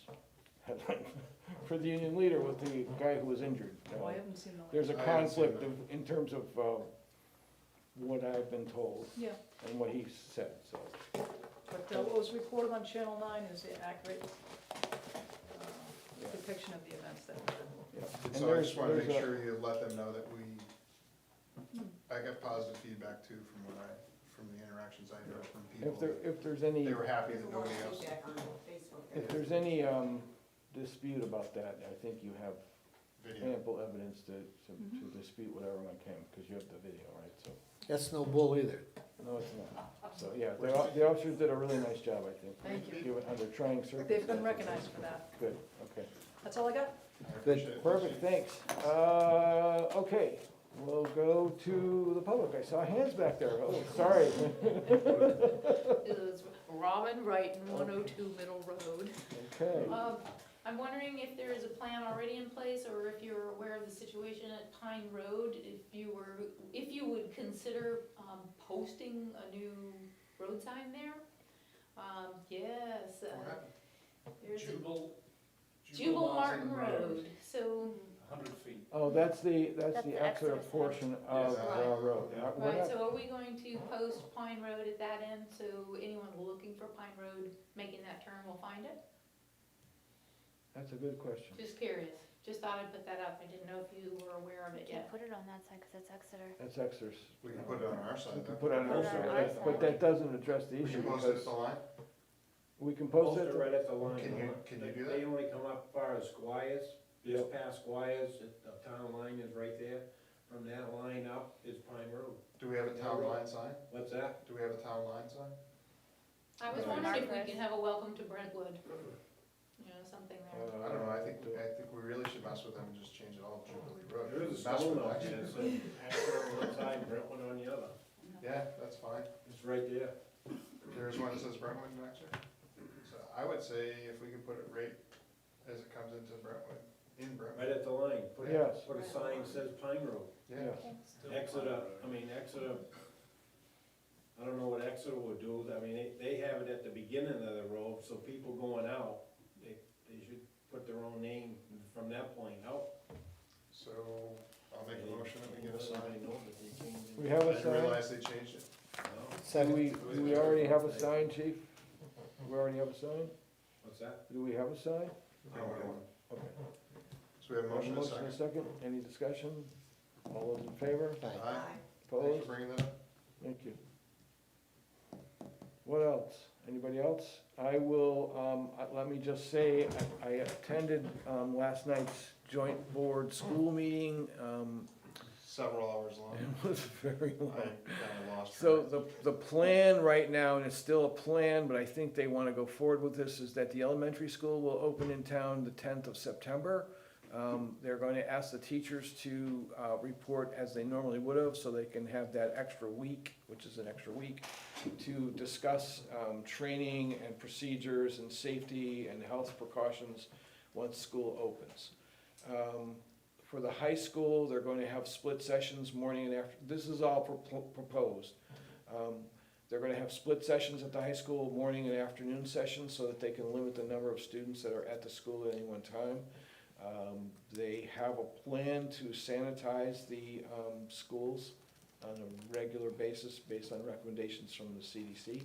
headline for the union leader with the guy who was injured. Oh, I haven't seen the. There's a I haven't seen conflict that. in terms of what I've been told Yeah, and what he said, so. but what was reported on Channel 9 is the accurate Yeah. depiction of the events that occurred. Yeah. And And so I there's- just want to there's make a- sure you let them know that I got positive feedback too from the interactions I heard from people. If there's any, They were happy that nobody else. if there's any dispute about that, I think you have Video. ample evidence to dispute what everyone can, because you have the video, right, so. That's no bull either. No, it's not. So, yeah, the officers did a really nice job, I think. Thank you. Given under trying circumstances. They've been recognized for that. Good, okay. That's all I got. I appreciate it. Perfect, thanks. Okay, we'll go to the public. I saw hands back there. Oh, sorry. Is Robin Wright, 102 Middle Road. Okay. I'm wondering if there is a plan already in place, or if you're aware of the situation at Pine Road, if you would consider, posting a new road sign there? Yes, What happened? there's a Jubal Jubal Martin Road, so, 100 feet. Oh, that's the That's the Exeter Exeter side. portion of Yes. the road. We're right, not- so are we going to post Pine Road at that end, so anyone looking for Pine Road, making that turn will find it? That's a good question. Just curious, just thought I'd put that up, I didn't know if you were aware of it Can't yet. put it on that side, cause that's Exeter. That's Exeter's. We can put it on our We side, can then. put it on our Put it on our side, but side. that doesn't address the We issue can post it at because the line. we can post Post it. it right at the line. Can you do They that? only come up far as Squires, just past Squires, the town line is right there. From that line up is Pine Road. Do we have a town line sign? What's that? Do we have a town line sign? I was Right. wondering if we could have a welcome to Brentwood, you know, something there. I don't know, I think we really should mess with them and just change it all to Jubilee Road. There is a Mess stone with out that. there, so Exeter on one side, Brentwood on the other. Yeah, that's fine. It's right there. There's one that says Brentwood next to it. So I would say if we could put it right as it comes into Brentwood, in Brentwood. Right at the line. Put Yes. Put a sign that says Pine Road. Yeah. Exeter, I don't know what Exeter would do, I mean, they have it at the beginning of the road, so people going out, they should put their own name from that point out. So I'll make a motion that we get a sign. Everybody knows that they changed it. We have I a didn't sign. realize they changed it. Do we already have a sign, chief? We already have a sign? What's that? Do we have a sign? I don't know. Okay. So we have a motion and a Motion and a second. second. Any discussion? All those in favor? Aye. Thanks Opposed? for bringing that up. Thank you. What else? Anybody else? I will, let me just say, I attended, last night's joint board school meeting. Several hours long. It was very long. I kinda lost So track. the plan right now, and it's still a plan, but I think they want to go forward with this, is that the elementary school will open in town the 10th of September. They're going to ask the teachers to report as they normally would have, so they can have that extra week, which is an extra week, to discuss training and procedures and safety and health precautions once school opens. For the high school, they're going to have split sessions morning and after, this is all proposed. They're gonna have split sessions at the high school, morning and afternoon sessions, so that they can limit the number of students that are at the school at any one time. They have a plan to sanitize the schools on a regular basis based on recommendations from the CDC.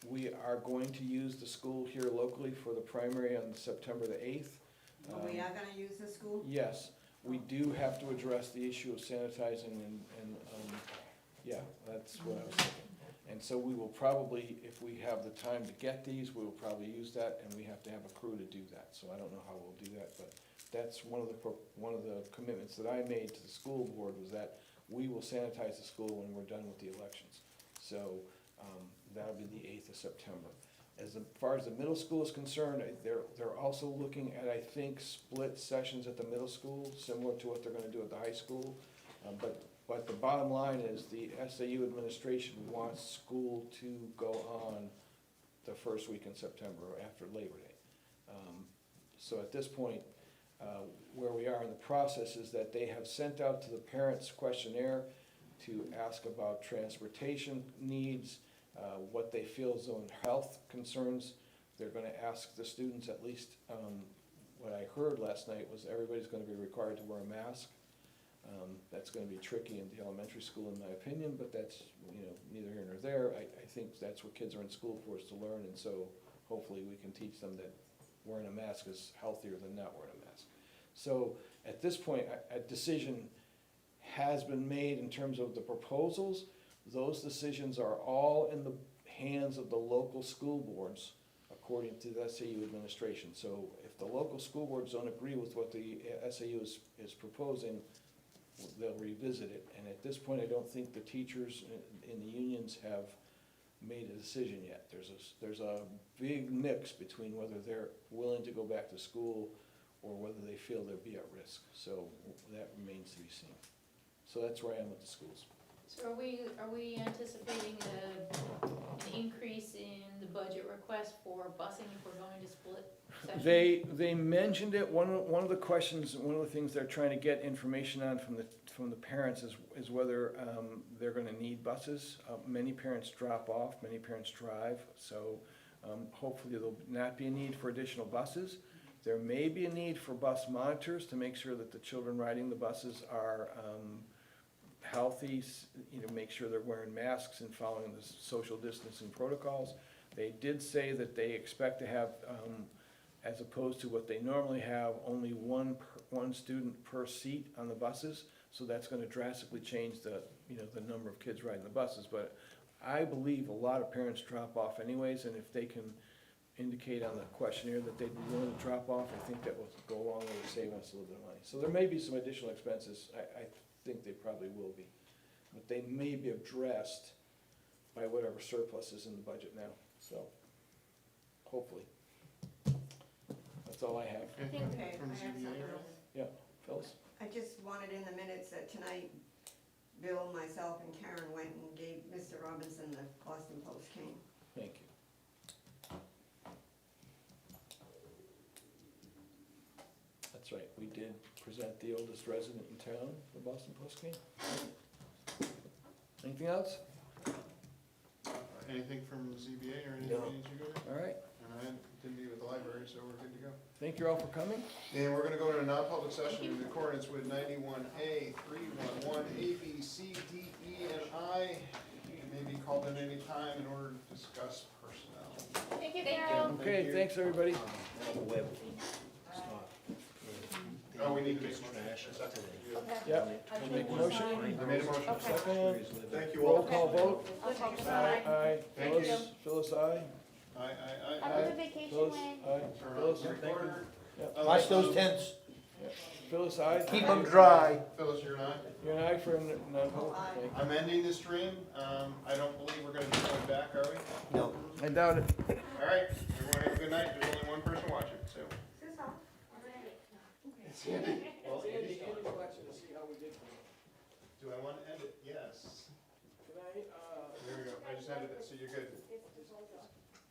We are going to use the school here locally for the primary on September the 8th. We are gonna use the school? Yes, we do have to address the issue of sanitizing and, yeah, that's what I was thinking. And so we will probably, if we have the time to get these, we will probably use that, and we have to have a crew to do that. So I don't know how we'll do that, but that's one of the commitments that I made to the school board, was that we will sanitize the school when we're done with the elections. So, that'll be the 8th of September. As far as the middle school is concerned, they're also looking at, I think, split sessions at the middle school, similar to what they're gonna do at the high school. But the bottom line is, the SAU administration wants school to go on the first week in September, after Labor Day. So at this point, where we are in the process is that they have sent out to the parents questionnaire to ask about transportation needs, what they feel is on health concerns. They're gonna ask the students, at least, what I heard last night was everybody's gonna be required to wear a mask. That's gonna be tricky in the elementary school, in my opinion, but that's, neither here nor there. I think that's what kids are in school for, is to learn, and so hopefully we can teach them that wearing a mask is healthier than not wearing a mask. So at this point, a decision has been made in terms of the proposals. Those decisions are all in the hands of the local school boards, according to the SAU administration. So if the local school boards don't agree with what the SAU is proposing, they'll revisit it. And at this point, I don't think the teachers in the unions have made a decision yet. There's a big mix between whether they're willing to go back to school or whether they feel they'll be at risk. So that remains to be seen. So that's where I am with the schools. So are we anticipating an increase in the budget request for busing if we're going to split sections? They mentioned it, one of the questions, one of the things they're trying to get information on from the parents is whether they're gonna need buses. Many parents drop off, many parents drive, so hopefully there'll not be a need for additional buses. There may be a need for bus monitors to make sure that the children riding the buses are healthy, make sure they're wearing masks and following the social distancing protocols. They did say that they expect to have, as opposed to what they normally have, only one student per seat on the buses. So that's gonna drastically change the number of kids riding the buses. But I believe a lot of parents drop off anyways, and if they can indicate on the questionnaire that they'd be willing to drop off, I think that will go a long way to save us a little bit of money. So there may be some additional expenses. I think they probably will be, but they may be addressed by whatever surplus is in the budget now, so, hopefully. That's all I have. Anything Okay, from I have ZBA something or? else. Phyllis? I just wanted in the minutes that tonight, Bill, myself, and Karen went and gave Mr. Robinson the Boston Post cane. Thank you. That's right, we did present the oldest resident in town, the Boston Post cane. Anything else? Anything from ZBA or any No. meetings you go to? All right, And I didn't meet with the library, so we're good to go. thank you all for coming. And we're gonna go to a non-public session in accordance with 91A, 311, A, B, C, D, E, and I. It may be called in any time in order to discuss personnel. Thank you, Carol. Okay, you. thanks, everybody. Oh, we need to make a motion. Yep, we'll make a motion. I made a motion. Okay. Second, Thank you roll all. call vote. I'll take it. Aye, aye. Thank Phyllis, you. Phyllis, aye. Have a good vacation, Phyllis, Wayne. aye. Phyllis, Recorder. Yep. Watch those tents, Phyllis, aye. keep them dry. Phyllis, you're not? You're an aye for non-vote? Aye. Thank you. I'm ending the stream. I don't believe we're gonna be going back, are we? No. I doubt it. All right, everyone have a good night. There's only one person watching, so. It's Andy. Well, Andy's watching to see how we did. Do I want to end it? Yes. Can I, There we go. I just ended it, so you're good.